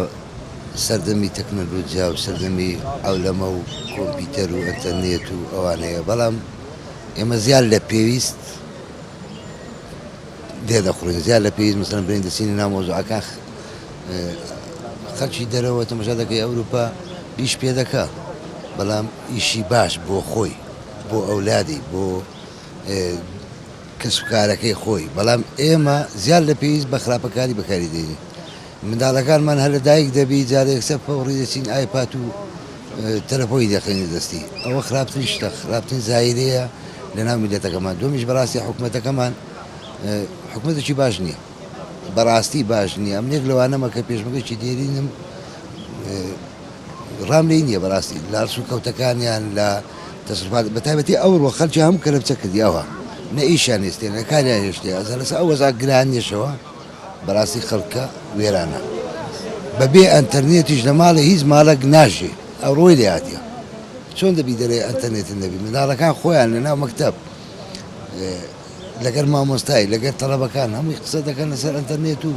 سەردەمی تەکنەلۆجیا و سەردەمی ئەولەمە و کۆمپیوتەر و ئەتەرنێت و ئەوانەیە بەڵام ئێمە زیاد لە پێویست دێدەخڕین زیاد لە پێویست مەسەڵەن بریندەسینی نامۆزوعەکان خەڵکی دەرەوە تەماشا دەکەی ئەوروپا ئیش پێ دەکا بەڵام ئیشی باش بۆ خۆی بۆ ئەولادی بۆ کەسوکارەکەی خۆی بەڵام ئێمە زیاد لە پێویست بە خراپەکاری بەکاری دێنی منداڵەکانمان هەر لە دایک دەبی جارێک سەر فەوڕی دەچین ئایپات و تەلەفۆی دەخێنی دەستی ئەوە خراپترین شتە خراپترین زایرەیە لە ناو میلەتەکەمان دومیش بەڕاستی حکوومەتەکەمان حکوومەتێکی باش نییە بەڕاستی باش نییە ئەم نێک لەوانەمە کە پێشمەگەیکی دێرینم ڕام لێی نییە بەڕاستی لاس و کەوتەکانیان لە تەسەڵات بەتایبەتی ئەوڕۆ خەڵکی هەموو کەرەبچە کردیەوە نە ئیشیان هێستێ نە کاریان هێشتێ ئەزە لەسەر ئەو وەزا گرانیشەوە بەڕاستی خەڵکە وێرانە بەبێ ئەنتەرنێتیش لە ماڵی هیچ ماڵک ناژێ ئەو ڕۆی لێ هاتیە چۆن دەبی دەرێ ئەنتەرنێتن دەبی منداڵەکان خۆیان لە ناو مەکتەب لەگەر مامۆستای لەگەر تەڵەبەکان هەمووی قسە دەکەن لەسەر ئەنتەرنێت و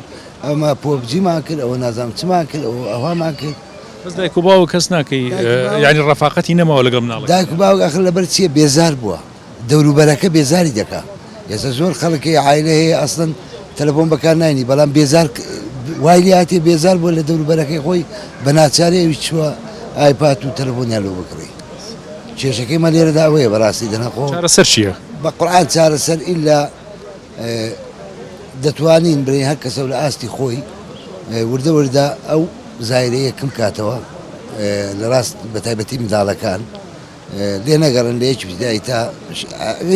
ئەمە پۆبجیمان کرد ئەوە نازانم چمان کرد ئەوەمان کرد بەس دایک و باوک کەس ناکەی یعنی ڕەفاقەتی نەماوە لەگەڵ مناڵەکە دایک و باوک ئەخر لەبەر چییە بێزار بووە دەوروبەرەکە بێزاری دەکا ئێستا زۆر خەڵکی عایلە هەیە ئەسڵەن تەلەفۆن بەکار ناینی بەڵام بێزار وای لێ هاتێ بێزار بووە لە دەوروبەرەکەی خۆی بە ناچارەیەوی چووە ئایپات و تەلەفۆنیان لەو بکڕی کێشەکەی مە لێرەدا ئەوەیە بەڕاستی دەنەخۆ چارەسەر چییە؟ بە قورعان چارەسەر ئیلا دەتوانین برین هەر کەسە لە ئاستی خۆی وردە وردە ئەو زایرەیە کەم کاتەوە لە ڕاست بە تایبەتی منداڵەکان لێ نەگەڕن لە یەکی ابتیدایی تا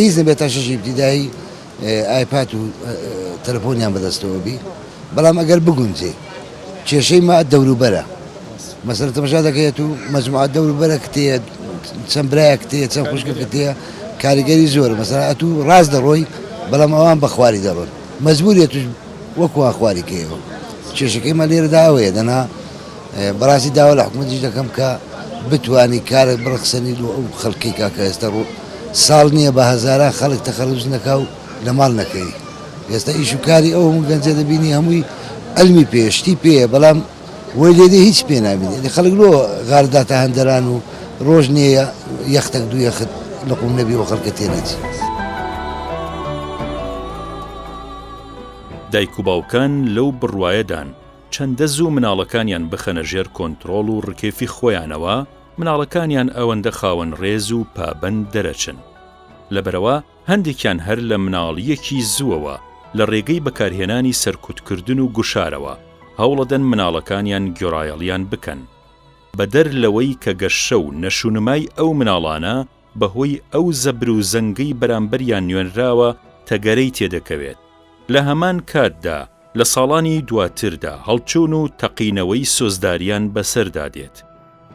هیچ نەبێت تا شەشی ابتیدایی ئایپات و تەلەفۆنیان بەدەستەوە بی بەڵام ئەگەر بگونجێ کێشەی ما دەوروبەرە مەسەلەن تەماشا دەکەیت و مەجموعە دەوروبەرە کتەیە چەند برایەک تەیە چەند خوشکە کتەیە کاریگەری زۆرە مەسەلەن ئەتوو ڕاست دەڕۆی بەڵام ئەوان بە خواری دەڕۆن مەجبوریە توش وەکوان خواری کەیەوە کێشەکەی مە لێرەدا ئەوەیە دەنا بەڕاستی داوا لە حکوومەتیش دەکەم کە بتوانی کارێک بڕخسەنی و ئەو خەڵکی کاکە ئێستا ساڵ نییە بە هەزاران خەڵک تەخەلوج نەکا و لە ماڵ نەکەی ئێستا ئیش و کاری ئەو هەموو گەنجە دەبینی هەمووی ئەلمی پێشتی پێیە بەڵام وەی لێدە هیچ پێ نامێنێ خەڵک لۆ غارداتە هەندەران و ڕۆژ نییە یەختێک دوو یەخت لە قوم نەبی و خەڵکە تێنێتی دایک و باوکان لەو بڕوایەدان چەندە زوو مناڵەکانیان بخەنە ژێر کۆنتڕۆڵ و ڕکێفی خۆیانەوە مناڵەکانیان ئەوەندە خاوەن ڕێز و پابەند دەرەچن لەبەرەوە هەندێکیان هەر لە مناڵیەکی زووەوە لە ڕێگەی بەکارهێنانی سەرکوتکردن و گوشارەوە هەوڵەدەن مناڵەکانیان گۆڕایەڵیان بکەن بەدەر لەوەی کە گەشە و نەشونمای ئەو مناڵانە بەهۆی ئەو زەبر و زەنگەی بەرامبەریان نوێنراوە تەگەرەی تێدەکەوێت لە هەمان کاتدا لە ساڵانی دواتردا هەڵچوون و تەقینەوەی سۆزداریان بەسەردا دێت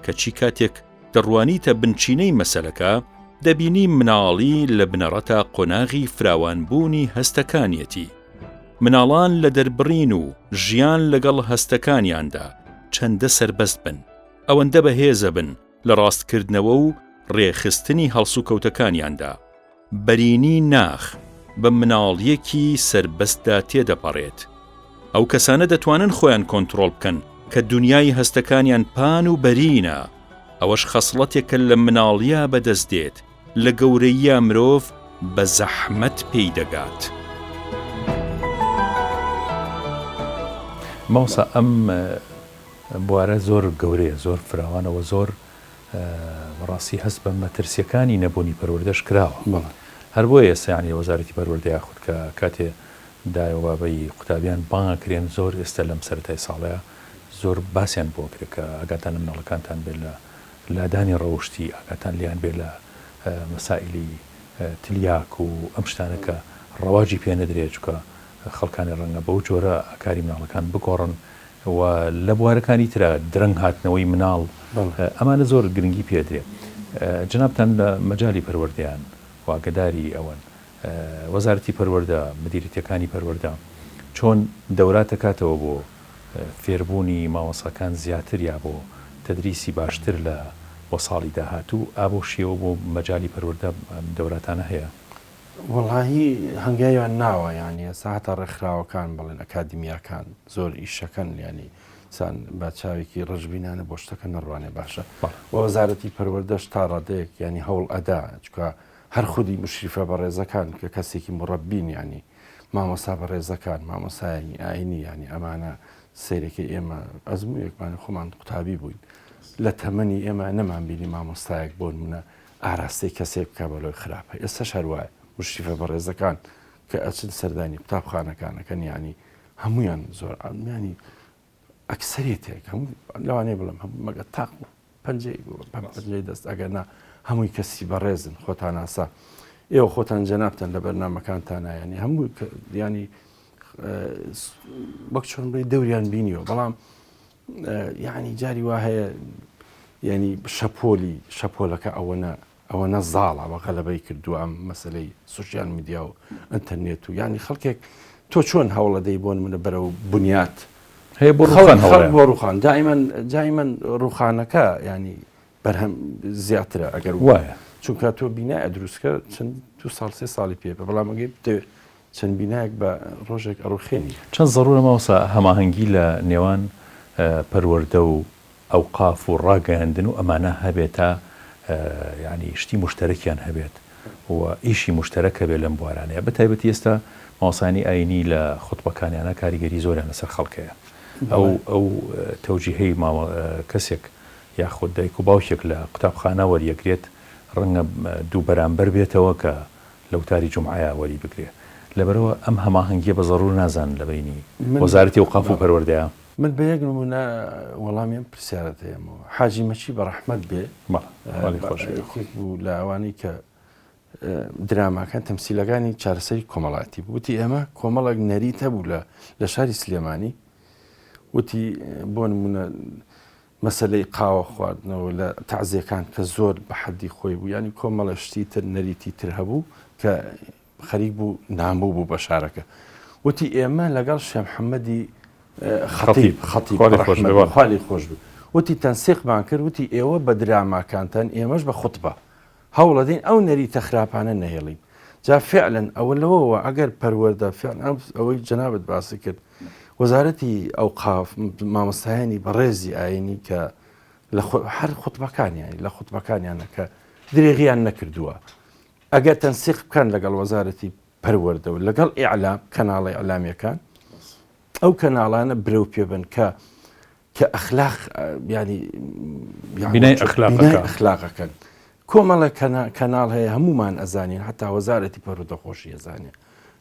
کەچی کاتێک دەڕوانیتە بنچینەی مەسەلەکە دەبینی مناڵی لە بنەڕەتە قۆناغی فراوانبوونی هەستەکانیەتی مناڵان لە دەربڕین و ژیان لەگەڵ هەستەکانیاندا چەندە سەربەست بن ئەوەندە بەهێزە بن لە ڕاستکردنەوە و ڕێخستنی هەڵسوکەوتەکانیاندا بەرینی ناخ بە مناڵیەکی سەربەستدا تێدەپەڕێت ئەو کەسانە دەتوانن خۆیان کۆنتڕۆڵ بکەن کە دنیای هەستەکانیان پان و بەرینە ئەوەش خەسڵەتێکە لە مناڵیە بەدەست دێت لە گەورەیە مرۆڤ بە زەحمەت پێی دەگات ماوسا ئەم بوارە زۆر گەورەیە زۆر فراوانەوە زۆر ڕاستی هەست بە مەترسیەکانی نەبوونی پەروەردەش کراوە هەر بۆ ئێستا یعنی وەزارەتی پەروەردە یاخود کە کاتێ دایەوابەی قوتابیان بانگەکرێن زۆر ئێستا لەم سەرەتای ساڵەیە زۆر باسییان بۆ کرێت کە ئاگاتان مناڵەکانتان بێت لە لادانی ڕەوشتی ئاگاتان لیان بێت لە مەسائلی تلیاک و ئەم شتانە کە ڕەواجی پێ نەدرێت چکە خەڵکانی ڕەنگە بەو جۆرە ئاکاری مناڵەکان بگۆڕن و لە بوارەکانی ترە درەنگ هاتنەوەی مناڵ ئەمانە زۆر گرنگی پێدرێت جنابتان لە مەجای پەروەردەیان واگەداری ئەوەن وەزارەتی پەروەردە مدیریتەکانی پەروەردە چۆن دەورات دەکاتەوە بۆ فێربوونی مامۆساکان زیاتر یا بۆ تەدریسی باشتر لە بۆ ساڵی داهاتوو ئابۆ شێوە بۆ مەجای پەروەردە دەوراتانە هەیە وڵاهی هەنگایان ناوە یعنی ساعتە ڕێکخراوەکان بڵێن ئەکادمیاکان زۆر ئیشەکەن ینی سان با چاوێکی ڕژبینانە بۆ شتەکە نەڕوانێ باشە وەزارەتی پەروەردەش تا ڕادەیەک ینی هەوڵ ئەدا چکە هەر خودی مشریفە بە ڕێزەکان کە کەسێکی مڕەبین ینی مامۆسا بە ڕێزەکان مامۆسایانی ئاینی ینی ئەمانە سیرێکی ئێمە ئەزموویەکمان خۆمان قوتابی بووین لە تەمەنی ئێمە نەمانبینی مامۆستایەک بۆ منە ئاراستەی کەسێک بکە بەلۆی خراپە ئێستا شەروایە مشریفە بە ڕێزەکان کە ئەچن سەردانی قوتابخانەکانەکەن ینی هەمویان زۆر ئەمیانی ئەکسەرێتێک هەموو لەوانەیە بڵم هەموو مەگە تاق پەنجەی دەست ئەگەرنا هەمووی کەسی بەڕێزن خۆتان ئاسا ئێوە خۆتان جەنابتەن لە بەرنامەکانتانە ینی هەموو ینی وەک چۆن بڵێ دەوریان بینیەوە بەڵام یعنی جاری وا هەیە ینی شەپۆلەکە ئەوەنە زاڵە بە غەلەبەی کردووە ئەم مەسلەی سوشیال میدیا و ئینتەرنێت و ینی خەڵکێک تۆ چۆن هەوڵە دەی بۆن منە بەرە و بنیات هەیە بۆ بۆ ڕوخان دائیمەن ڕوخانەکە ینی بەرهەم زیاترە ئەگەر وایە چونکە تۆ بینایە دروستکە چەند دو ساڵ سێ ساڵی پێ بەڵام ئەگەی دەوێت چەند بینایەک بە ڕۆژێک ئەڕوخێنی چەند زەڕورە ماوسا هەماهەنگی لە نێوان پەروەردە و ئەوقاف و ڕاگەیاندن و ئەمانە هەبێت تا ینی شتی مشتەرەکیان هەبێت و ئیشی مشتەرەکە بێت لەم بوارانەیە بە تایبەتی ئێستا ماوسانی ئاینی لە خوتبەکانیانە کاریگەری زۆریان لەسەر خەڵکەیە ئەو تەوجیهەی کەسێک یاخود دایک و باوکێک لە قوتابخانە وەریەگرێت ڕەنگە دوو بەرامبەر بێتەوە کە لەوتاری جومعەیە وەری بگرێت لەبەرەوە ئەم هەماهەنگیە بە زەڕور نازان لە بینی وەزارەتی ئەوقاف و پەروەردەیە من بە یەک نمونە وەڵامیم پرسیارەت هەیەمەوە حاجی مەچی بە ڕەحمەت بێ بوو لە ئەوانەی کە دراماکان تەمسیلەکانی چارەسەری کۆمەڵاتی وتی ئێمە کۆمەڵێک نەریت هەبوو لە شاری سلێمانی وتی بۆ نمونە مەسلەی قاوە خواردنەوە لە تەعزیەکان کە زۆر بە حەدی خۆی بوو ینی کۆمەڵە شتی تر نەریتی تر هەبوو کە خەریک بوو نامبوو بوو بە شارەکە وتی ئێمە لەگەڵ شێخ محەممەدی خەتیب خالی خۆش بوو وتی تەنسیقمان کرد وتی ئێوە بە دراماکانتان ئێمەش بە خوتبە هەوڵە دەین ئەو نەریتە خراپانە نەهێڵین جا فعلەن ئەوە لەوەوە ئەگەر پەروەردە ئەوەی جەنابەت باسی کرد وەزارەتی ئەوقاف مامۆستایانی بەڕێزی ئاینی کە هەر خوتبەکانیانی لە خوتبەکانیانە کە درێغیان نەکردووە ئەگەر تەنسیق بکەن لەگەڵ وەزارەتی پەروەردە و لەگەڵ ئیعلام کەناڵی ئەعلامیەکان ئەو کەناڵانە برەو پێبن کە ئەخلاق ینی بینای ئەخلاقەکەن کۆمەڵە کەناڵ هەیە هەمومان ئەزانین هەتا وەزارەتی پەروەردەخۆشی ئەزانێ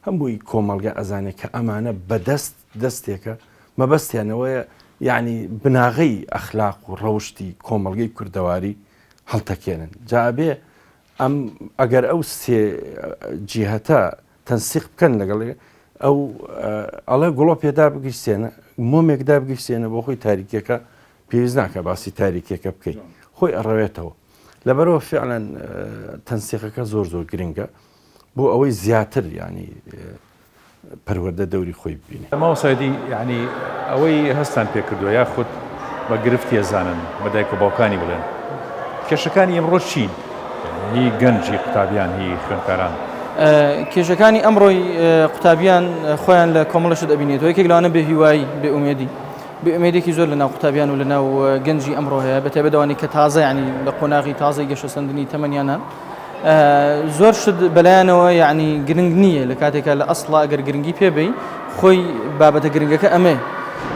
هەمووی کۆمەڵگە ئەزانێت کە ئەمانە بەدەست دەستێکە مەبەستیانەوەیە یعنی بناغی ئەخلاق و ڕەوشتی کۆمەڵگەی کوردەواری هەڵتەکێنن جابێ ئەم ئەگەر ئەو سێ جیهەتە تەنسیق بکەن لەگەڵ ئەو ئەڵێ گوڵۆ پێدا بگەیشتێنە مۆمێکدا بگەیشتێنە بۆ خۆی تاریکەکە پێویست ناکە باسی تاریکێکە بکەیت خۆی ئەڕەوێتەوە لەبەرەوە فعلەن تەنسیقەکە زۆر گرنگە بۆ ئەوەی زیاتر ینی پەروەردە دەوری خۆی ببینێ ماوەسایدی یعنی ئەوەی هەستان پێ کردووە یاخود بە گرفتی ئەزانن بە دایک و باوکانی بڵێن کێشەکانی ئەمڕۆ چین هی گەنجی قوتابیان هی خوێندکاران کێشەکانی ئەمڕۆی قوتابیان خۆیان لە کۆمەڵەشت ئەبینێتەوە یەکێک لەوانە بێ هیوایی بێ ئومێدی بێ ئومێدێکی زۆر لە ناو قوتابیان و لە ناو گەنجی ئەمڕۆ هەیە بە تایبەتەوانی کە تازە ینی لە قۆناغی تازەی گەشە سەندنی تەمەنیانە زۆر شت بەلایەنەوە یعنی گرنگ نییە لە کاتێکە لە ئەسڵا ئەگەر گرنگی پێبێ خۆی بابەتە گرنگەکە ئەمێ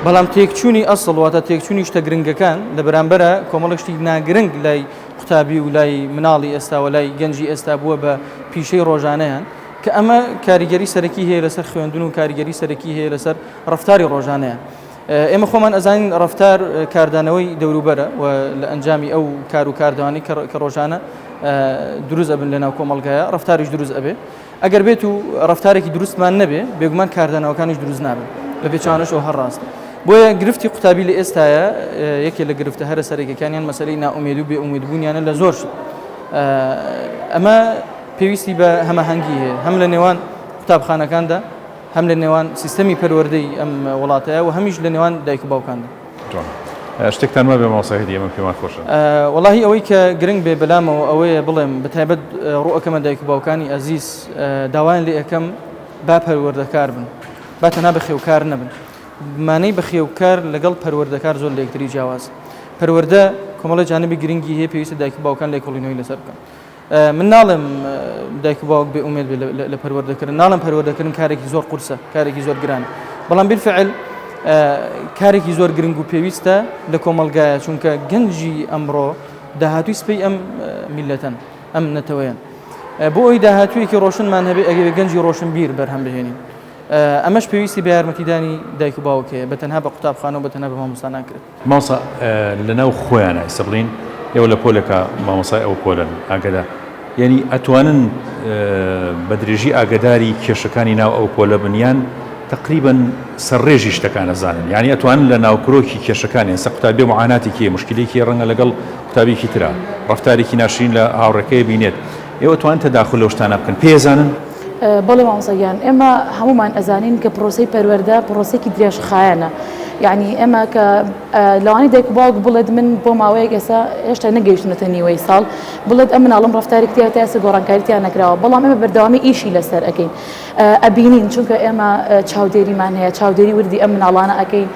بەڵام تێکچوونی ئەسڵ واتە تێکچوونی شتە گرنگەکان لە بەرامبەرە کۆمەڵشتی ناگرنگ لای قوتابی و لای مناڵی ئێستا و لای گەنجی ئێستا بووە بە پیشەی ڕۆژانەیان کە ئەمە کاریگەری سەرەکی هەیە لەسەر خوێندن و کاریگەری سەرەکی هەیە لەسەر ڕفتاری ڕۆژانەیە. ئێمە خۆمان ئەزانین ڕفتار کاردانەوەی دەوروبەرە و لە ئەنجامی ئەو کار و کاردوانی کە ڕۆژانە دروست ئەبن لەناو کۆمەڵگایە ڕفتاریش دروست ئەبێ ئەگەر بێت و ڕفتارێکی دروستمان نەبێ بێگومان کاردانەوەکانیش دروست نابن لە پێچوانەشەوە هەر ڕاست. بۆیە گرفتی قوتابی لە ئێستاە یەکێک لە گرفتە هەرە سەرەکیەکانیان مەسەلەی نائومێد و بێئومێدبوونیانە لە زۆر ئەمە پێویستی بە هەمەهەنگی هەیە هەم لە نێوان قوتابخانەکاندا هەم لە نێوان سیستەمی پەروەردەی ئەم وڵاتەیە و هەمیش لە نێوان دایک و باوکاندا. شتێکتان وە بێ مامۆستا ئەمە پێمان خۆشە. وەڵاهی ئەوەی کە گرنگ بێ بەلامەوە ئەوەیە بڵێم بەتایبەت ڕوئەکەمە دایک و باوکانی ئەزیز داوایان لێ ئەەکەم با پەروەردەکار بن با تەنها بەخێوکار نەبن مانەی بەخێوکار لەگەڵ پەروەردەکار زۆر لە یەکتری جیاواز پەروەردە کۆمەڵە جانبی گرنگی هەیە پێویستە دایک و باوکان لێکۆڵینەوەی لەسەر بکەن. من ناڵم دایک و باوک بێ ئومێد لە پەروەردەکردن ناڵم پەروەردەکردن کارێکی زۆر قورسە کارێکی زۆر گرانە بەڵام بالفعل کارێکی زۆر گرنگ و پێویستە لە کۆمەلگایە چونکە گەنجی ئەمڕۆ داهاتووی سپەی ئەم میلەتەن ئەم نەتەوەیان بۆ ئەوی داهاتوویەکی ڕۆشنمان هەبێ ئەگەر گەنجی ڕۆشنبیر بەرهەم بهێنین ئەمەش پێویستی بە یارمەتیدانی دایک و باوکەیە بە تەنها بە قوتابخانە و بە تەنها بە مامۆستا ناکرێت. مامۆستا لەناو خۆیانە ئێستا بڵین ئێوە لە پۆلێکە مامۆستای ئەو پۆلن ئاگەدا یعنی ئەتوانن بە درێژی ئاگداری کێشەکانی ناو ئەو پۆلە بنیان تقریبا سەرڕێژی شتەکانە زانن یعنی ئەتوانن لە ناوکرۆکی کێشەکانی ئێستا قوتابی معاناتێکی مشکلێکی ڕەنگە لەگەڵ قوتابێکی ترا ڕفتارێکی ناشرین لە هاوڕێکەکەی بینێت ئێوە توان تەداخل لەو شتانە بکەن پێزانن. بەڵێ مامۆستاگیان ئێمە هەمومان ئەزانین کە پرۆسەی پەروەردە پرۆسێکی درێژخایەنە یعنی ئێمە کە لەوانی دایک و باوک بڵێت من بۆ ماوەیەک ئێستا هێشتا نەگەیشتنەتە نیوەی ساڵ بڵێت ئەم مناڵم ڕفتارێکتیا تا ئێستا گۆڕانکاریتیان نەکراوە بەڵام ئێمە بەردەوامی ئیشی لەسەر ئەەکەین ئەبینین چونکە ئێمە چاودێریمان هەیە چاودێری وردی ئەم مناڵانە ئەەکەین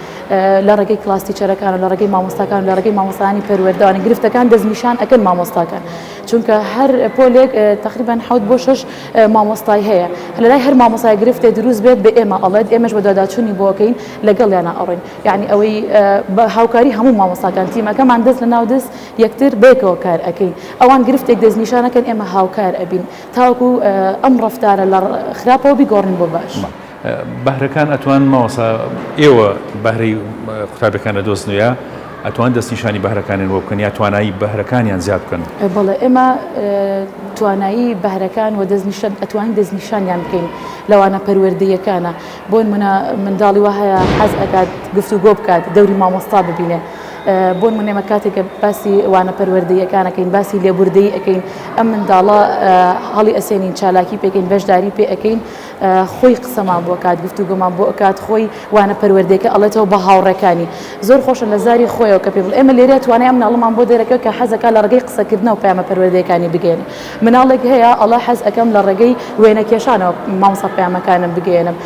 لە ڕێگەی کلاستیچەرەکان و لە ڕێگەی مامۆستاکان و لە ڕێگەی مامۆستانی پەروەردەوانی گرفتەکان دەستنیشان ئەکەن مامۆستاکان چونکە هەر پۆلێک تقریبا 7 بۆ 6 مامۆستای هەیە لەلای هەر مامۆستای گرفتێ دروست بێت بە ئێمە ئەڵێت ئێمەش بە داداچوونی بۆکەین لەگەڵیانە ئەڕێن یعنی ئەوەی بە هاوکاری هەموو مامۆستاکان تیمەکەمان دەست لە ناو دەست یەکتر بێکەوە کار ئەەکەین ئەوان گرفتێک دەستنیشانەکەن ئێمە هاوکار ئەبین تاوەکو ئەم ڕفتارە لە خراپەوە بیگۆڕین بۆ باش. بەهرەکان ئەتوان ماوەسا ئێوە بەهرەی قوتابەکان لە دۆستنوە ئەتوان دەستنیشانی بەهرەکانیان بۆ بکەن یا توانایی بەهرەکانیان زیاد بکەن. بەڵێ ئێمە توانایی بەهرەکان و ئەتوانین دەستنیشانیان بکەین لەوانە پەروەردەیەکانە بۆ منداڵی وە هەیە حەز ئەکات گفتوگۆ بکات دەوری مامۆستا ببینێ بۆ نمونێمە کاتێکە باسی وانە پەروەردەیەکانەکەین باسی لێبوردەیی ئەەکەین ئەم منداڵە هەڵی ئەسێنین چالاکی پێکەین بەشداری پێ ئەەکەین خۆی قسەمان بۆ کات گفتوگۆمان بۆ ئەکات خۆی وانە پەروەردەیەکە ئەڵێتەوە بە هاوڕێکانی زۆر خۆشە لە زاری خۆیەوە کە پێ بڵێ ئێمە لێرە توانای ئەم مناڵەمان بۆ دەرەکە کە حەزەکە لە ڕێگەی قسەکردنەوە پەیامە پەروەردەیەکانی بگەێنێ مناڵێک هەیە ئەڵە حەز ئەەکەم لە ڕێگەی وێنە کێشانەوە مامۆستا پەیامەکانم بگەێنم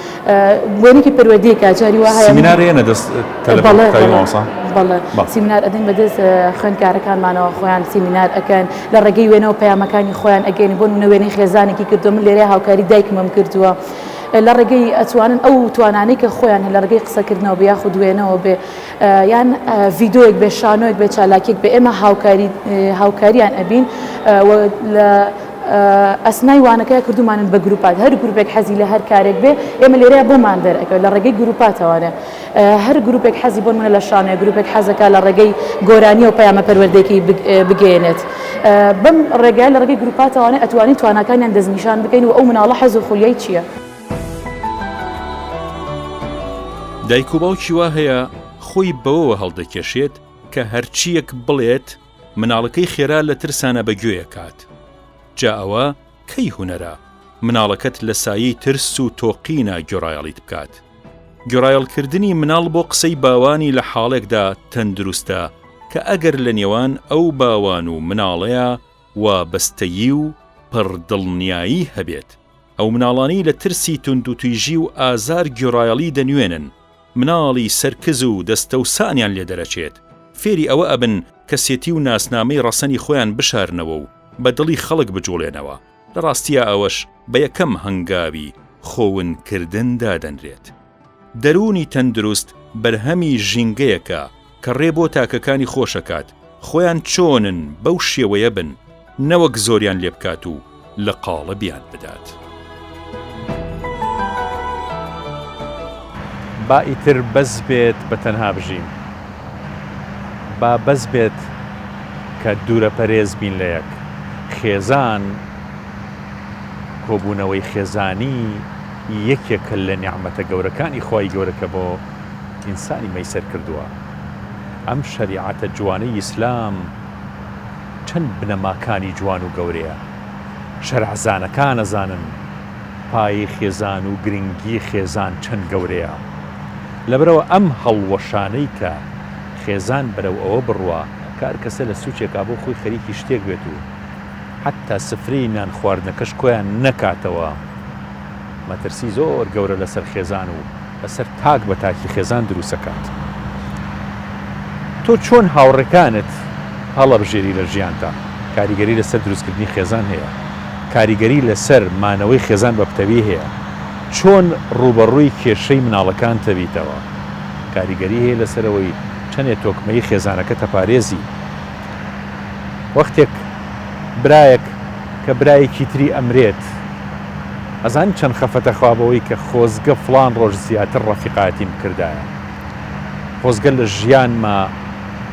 وێنێکی پەروەردەیەکە جاری وا هەیە سیمینارێنە دەست بەڵێ سیمینار ئەدەین بەدەست خوێندکارەکانمانەوە خۆیان سیمینار ئەەکەن لە ڕێگەی وێنەوە پەیامەکانی خۆیان ئەگەین بۆ نوێنەی خێزانێکی کردو من لێرە هاوکاری دایکمم کردووە لە ڕێگەی ئەتوانن ئەو توانانی کە خۆیان لە ڕێگەی قسەکردنەوە بە یاخود دوێنەوە بێ یان ڤیدۆیەک بێ شانۆیەک بێ چالاکێک بێ ئێمە هاوکاریان ئەبین لە ئەسنای وانەکەی کردومانن بە گروپات هەر گروپێک حەزی لە هەر کارێک بێ ئێمە لێرەیە بۆمان دەرەکەوێت لە ڕێگەی گروپاتەوانە هەر گروپێک حەزی بۆ منە لە شانۆی گروپێک حەزەکە لە ڕێگەی گۆرانی و پەیامە پەروەردەیەکی بگەێنێت بەم ڕێگای لە ڕێگەی گروپاتەوانە ئەتوانین توانەکانیان دەستنیشان بکەین و ئەو مناڵە حەز و خولیای چییە؟ دایک و باوکی وا هەیە خۆی بەوەوە هەڵدەکێشێت کە هەرچیەک بڵێت مناڵەکەی خێرا لە ترسانە بەگوێیە کات جا ئەوە کەی هونەرە مناڵەکەت لە سایەی ترس و تۆقینە گۆڕایەڵیت بکات گۆڕایەڵکردنی مناڵ بۆ قسەی باوانی لە حاڵێکدا تەندروستە کە ئەگەر لە نێوان ئەو باوان و مناڵەیە وابەستەیی و پڕدڵنیایی هەبێت ئەو مناڵانی لە ترسی توندوتیژی و ئازار گۆڕایەڵی دەنوێنن مناڵی سەرکز و دەستەوسانیان لێ دەرەچێت فێری ئەوە ئەبن کەسێتی و ناسنامەی ڕەسەنی خۆیان بشارنەوە و بە دڵی خەڵک بجوڵێنەوە لە ڕاستیە ئەوەش بە یەکەم هەنگاوی خۆونکردن دادەنرێت دەرونی تەندروست بەرهەمی ژینگەیەکە کە ڕێ بۆ تاکەکانی خۆشەکات خۆیان چۆنن بەو شێوەیە بن نەوەک زۆریان لێ بکات و لە قاڵە بیان بدات. با ئیتر بەس بێت بە تەنها بژین، با بەس بێت کە دوورە پەرێز بین لە یەک. خێزان کۆبوونەوەی خێزانی یەکێکە لە نیعمەتە گەورەکانی خوای گەورەکە بۆ ئینسانی مەیسەر کردووە. ئەم شەریعەتە جوانەی ئیسلام چەند بنەماکانی جوان و گەورەیە. شەرعزانەکان ئەزانن پایی خێزان و گرنگی خێزان چەند گەورەیە. لەبەرەوە ئەم هەڵوەشانەی کە خێزان بەرەو ئەوە بڕوە کار کەسە لە سوچێکا بۆ خۆی خەریکی شتێک بێت و حتا سفرەی نان خواردنەکەش کۆیان نەکاتەوە. مەترسی زۆر گەورە لەسەر خێزان و لەسەر تاک بە تاکی خێزان دروستەکات. تۆ چۆن هاوڕێکانت هەڵەبژێری لە ژیانتا؟ کاریگەری لەسەر دروستکردنی خێزان هەیە، کاریگەری لەسەر مانەوەی خێزان بە پتەوی هەیە. چۆن ڕوبەڕووی کێشەی مناڵەکان تەبیتەوە؟ کاریگەری هەیە لەسەرەوەی چەندێ تۆکمەی خێزانەکە تەپارێزی. وەختێک برایەک کە برایەکی تری ئەمرێت ئەزان چەند خەفەتە خوابەوەی کە خۆزگە فڵان ڕۆژ زیاتر ڕەفیقاتیم کردایە. خۆزگە لە ژیانما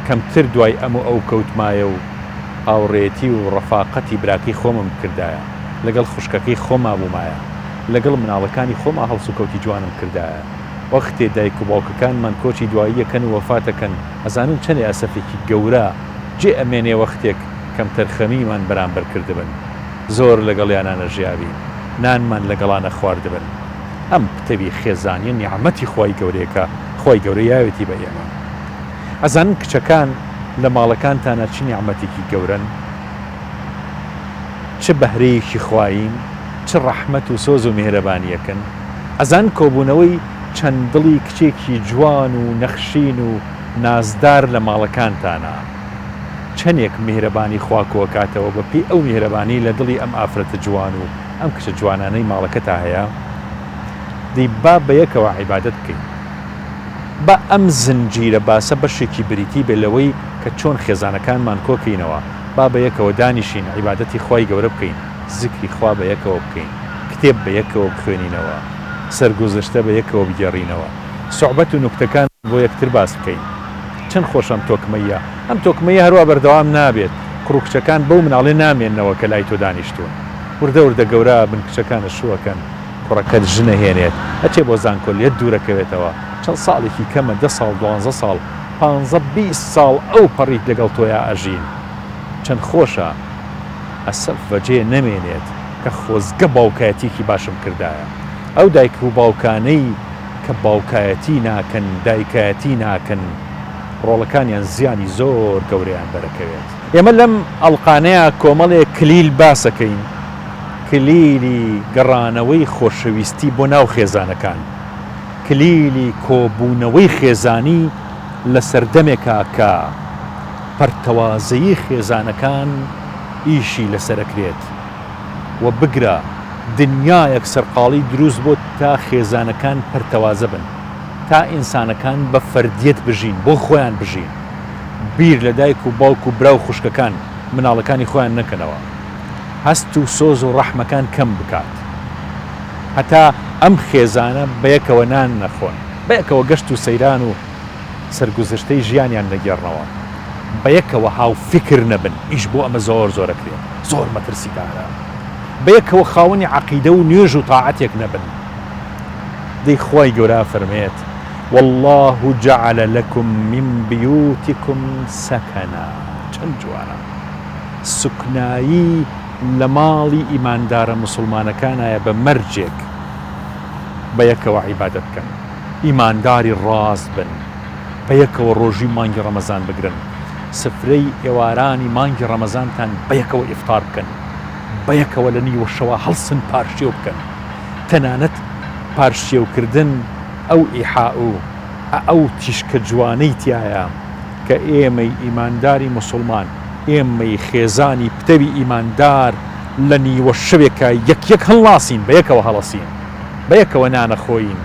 کەمتر دوای ئەم و ئەو کەوتمایە و هاوڕێتی و ڕەفاقەتی براکەی خۆمم کردایە، لەگەڵ خوشکەکەی خۆما بوومایە، لەگەڵ مناڵەکانی خۆما هەڵس و کەوتی جوانم کردایە. وەختێ دایک و باوکەکانمان کۆچی دواییەکەن و وەفاتەکەن ئەزانن چەندێ ئەسەفێکی گەورە جێ ئەمێنێ وەختێک کەم تەرخەمیمان بەرامبەر کردبن. زۆر لەگەڵیانە ژیاوی، نانمان لەگەڵانە خواردبن. ئەم پتەوی خێزانیە نیعمەتی خوای گەورەیەکە، خوای گەورە یاوێتی بە ئێمە. ئەزانن کچەکان لە ماڵەکانتانە چ نیعمەتێکی گەورن، چ بەهرەیەکی خوایین، چ ڕەحمەت و سۆز و میهرەبانیەکەن. ئەزان کۆبوونەوەی چەند دڵی کچێکی جوان و نەخشین و نازدار لە ماڵەکانتانە چەندێک میهرەبانی خوا کۆکاتەوە بەپێی ئەو میهرەبانی لە دڵی ئەم ئافرەتە جوان و ئەم کچە جوانانەی ماڵەکەتا هەیە. دەی با بە یەکەوە عیبادەت بکەین، با ئەم زنجیرە باسە بەشێکی بریتی بێ لەوەی کە چۆن خێزانەکانمان کۆکەینەوە. با بە یەکەوە دانیشین عیبادەتی خوای گەورە بکەین، زیکری خوا بە یەکەوە بکەین، کتێب بە یەکەوە بخوێنینەوە، سەرگوزەشتە بە یەکەوە بگەڕینەوە، سوحبەت و نوکتەکان بۆ یەکتر باس بکەین. چەند خۆشەم تۆکمەیە، ئەم تۆکمەیە هەروە بەردەوام نابێت. کوڕکچەکان بەو مناڵێ نامێننەوە کە لای تۆ دانیشتون. وردە وردە گەورە بن کچەکانە شووەکەن، کوڕەکەت ژنە هێنێت ئەچێ بۆ زانکۆلیەت دوورەکەوێتەوە. چەند ساڵێکی کەمە 10 ساڵ 12 ساڵ 15-20 ساڵ ئەو پەڕیت لەگەڵ تۆیا ئەژین. چەند خۆشە ئەسەف بەجێ نەمێنێت کە خۆزگە باوکایەتێکی باشم کردایە. ئەو دایک و باوکانەی کە باوکایەتی ناکەن، دایکایەتی ناکەن، ڕۆڵەکانیان زیانی زۆر گەورەیان بەرەکەوێت. ئێمە لەم ئەڵقانەیە کۆمەڵێک کلیل باسەکەین، کلیلی گەڕانەوەی خۆشەویستی بۆ ناو خێزانەکان، کلیلی کۆبوونەوەی خێزانی لە سەردەمێکا کە پەرتەوازەیی خێزانەکان ئیشی لەسەرەکرێت و بگرە دنیایەک سەرقاڵی دروست بۆ تا خێزانەکان پەرتەوازە بن، تا ئینسانەکان بە فەردیەت بژین، بۆ خۆیان بژین، بیر لە دایک و باوک و برا و خوشکەکان مناڵەکانی خۆیان نەکەنەوە، هەست و سۆز و ڕەحمەکان کەم بکات، هەتا ئەم خێزانە بەیەکەوە نان نەخۆن، بەیەکەوە گەشت و سەیران و سەرگوزشتەی ژیانیان نەگەڕنەوە، بەیەکەوە هاو فکر نەبن. ئیش بۆ ئەمە زۆر زۆرەکرێت، زۆر مەترسیدارە. بەیەکەوە خاوەنی عەقیدە و نوێژ و تاعەتێک نەبن. دەی خوای گەورە فەرمێت والله جعل لكم من بيوتكم سكنا. چەند جوانە سوکنایی لە ماڵی ئیماندارە مسلمانەکانایە بە مەرجێک بەیەکەوە عیبادەت بکەن، ئیمانداری ڕاست بن، بەیەکەوە ڕۆژی مانگی ڕەمەزان بگرن، سفرەی ئێوارانی مانگی ڕەمەزانتان بەیەکەوە ئیفطار بکەن، بەیەکەوە لە نیوە شەوە هەڵسن پارشێو بکەن. تەنانەت پارشێوکردن ئەو ئیحا و ئەو تیشکە جوانەی تایە کە ئێمەی ئیمانداری مسلمان، ئێمەی خێزانی پتەوی ئیماندار لە نیوە شەوێکە یەک هەڵاسین، بەیەکەوە هەڵەسین، بەیەکەوە نانەخۆین،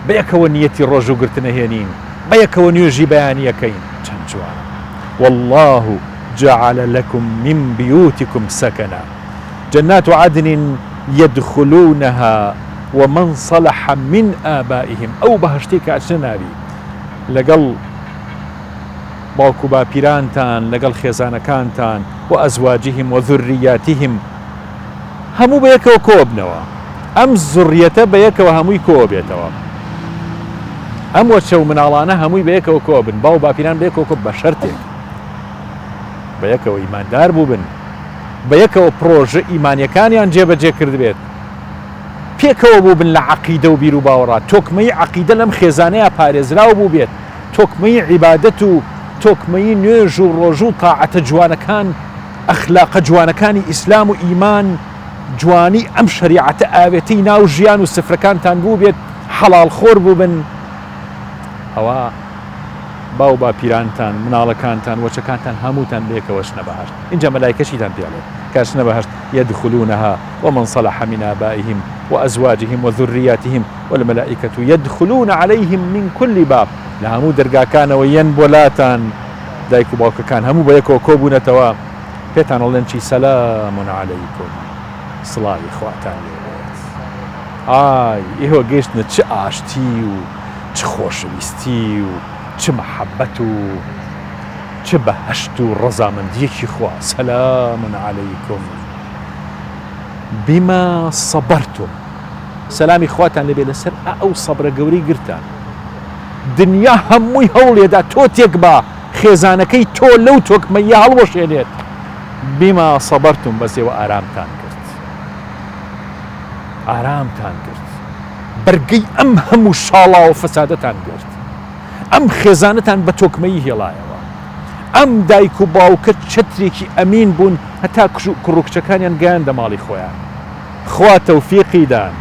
بەیەکەوە نیەتی ڕۆژ و گرتنەهێنین، بەیەکەوە نوێژی بەیانیەکەین چەند جوانە. والله جعل لكم من بيوتكم سكنا جنات عدن يدخلونها ومن صلح من آبائهم أو بهشتك أشنابي لقل باوكو باپیرانتان لەگەڵ خێزانەکانتان و ئەزواجهم و ذورریاتهم هەموو بەیەکەوە کۆبنەوە. ئەم زوڕیەتە بەیەکەوە هەمووی کۆبێتەوە. ئەم وەچە و مناڵانە هەمووی بەیەکەوە کۆبن، باو باپیران بەیەکەوە کۆب بە شەرتێک بەیەکەوە ئیماندار بووبن، بەیەکەوە پرۆژە ئیمانیەکانیان جێبەجێ کردبێت، پێکەوە بووبن لە عەقیدە و بیر و باوەڕات. تۆکمەی عەقیدە لەم خێزانەیە پارێزراو بوو بێت، تۆکمەی عیبادەت و تۆکمەی نوێژ و ڕۆژ و تاعەتە جوانەکان، ئەخلاقە جوانەکانی ئیسلام و ئیمان، جوانی ئەم شەریعەتە ئاوێتەی ناو ژیان و سفرەکانتان بوو بێت، حەڵال خۆر بووبن. ئەوە باو باپیرانتان، مناڵەکانتان، وەچەکانتان هەمووتان بێکەوە شنە بەهەشت. اینجا مەلایکەشیتان پێڵێت کاشنە بەهەشت يدخلونها ومن صلح من آبائهم وأزواجهم وذرياتهم والملائكة يدخلون عليهم من كل باب. لە هەموو دەرگاکانەوە یەن بۆلاتان دایک و باوکەکان هەموو بەیەکەوە کۆبوونەتەوە، پێتان ئەڵێن چی سەلامون عەلەیکم، سڵاوی خواتان لێبێت. ئای ئێوە گەیشتنە چ ئاشتی و چ خۆشەویستی و چ مەحەبەت و چ بەهەشت و ڕەزامەندیەکی خوا. سەلامون عەلەیکم بیما سەبەرتم، سەلامی خواتان لێبێ لەسەر ئەو سەبرە گەورەی گرتان. دنیا هەمووی هەوڵێدا تۆ تێک بە خێزانەکەی تۆ لەو تۆکمەیە هەڵوەشێنێت. بیما سەبەرتم بەسێوە ئارامتان کرد، ئارامتان کرد، بەرگەی ئەم هەموو شاڵا و فەسادەتان کرد، ئەم خێزانەتان بە تۆکمەیی هێڵایەوە، ئەم دایک و باوکە چەترێکی ئەمین بوون هەتا کوڕوکچەکانیان گەیاندە ماڵی خۆیان. خوا تەوفیقی دان،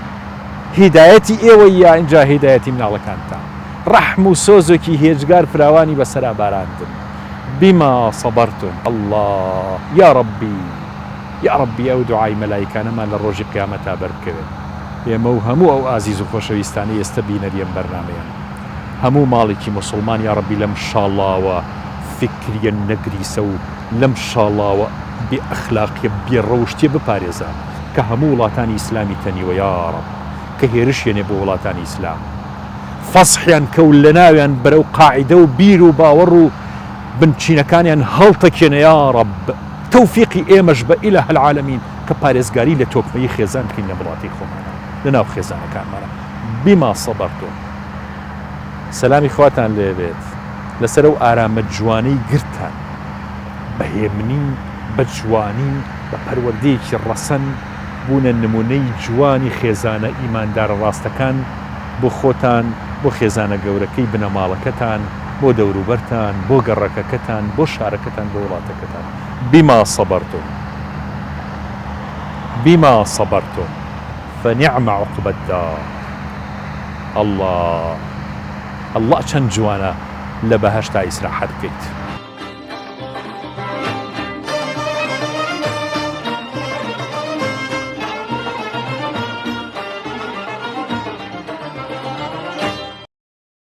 هیدایەتی ئێوە یا ئینجا هیدایەتی مناڵەکانتان، ڕەحم و سۆزێکی هێجگار فراوانی بەسەرا باراندن. بیما سەبەرتم. الله یا ڕەبی، یا ڕەبی ئەو دوعای مەلایکانەمان لە ڕۆژی قیامەتا بەربکەوێت. ئێمە و هەموو ئەو ئازیز و خۆشەویستانەی ئێستا بینەریەم بەرنامەیان، هەموو ماڵێکی موسڵمان یا ڕەبی لەم شاڵاوە فکریە نەگریسە و لەم شاڵاوە بێ ئەخلاقیە بێڕەوشتیە بپارێزان کە هەموو وڵاتانی ئیسلامی تەنیوە یا ڕەب، کە هێرشێنێ بۆ وڵاتانی ئیسلام، فەسحیان کەوت لە ناویان بەرەو قاعیدە و بیر و باوەڕ و بنچینەکانیان هەڵتەکێنە یا ڕەب. تەوفیقی ئێمەش بە ئیلە العالەمین کە پارێزگاری لە تۆکمەی خێزان بکەین لە وڵاتی خۆمانە، لە ناو خێزانەکانمانە. بیما سەبەرتم، سەلامی خواتان لێبێت لەسەر ئەو ئارامە جوانەی گرتان، بەهێمنی، بە جوانی، بە پەروەردەیەکی ڕەسەن بوونە نمونەی جوانی خێزانە ئیماندارە ڕاستەکان بۆ خۆتان، بۆ خێزانە گەورەکەی بنەماڵەکەتان، بۆ دەوروبەرتان، بۆ گەڕەکەکەتان، بۆ شارەکەتان، بۆ وڵاتەکەتان. بیما سەبەرتم، بیما سەبەرتم فەنیعمە عوقبە الدار. الله الله چەند جوانە لە بەهەشتا ئیسراحەت بکەیت.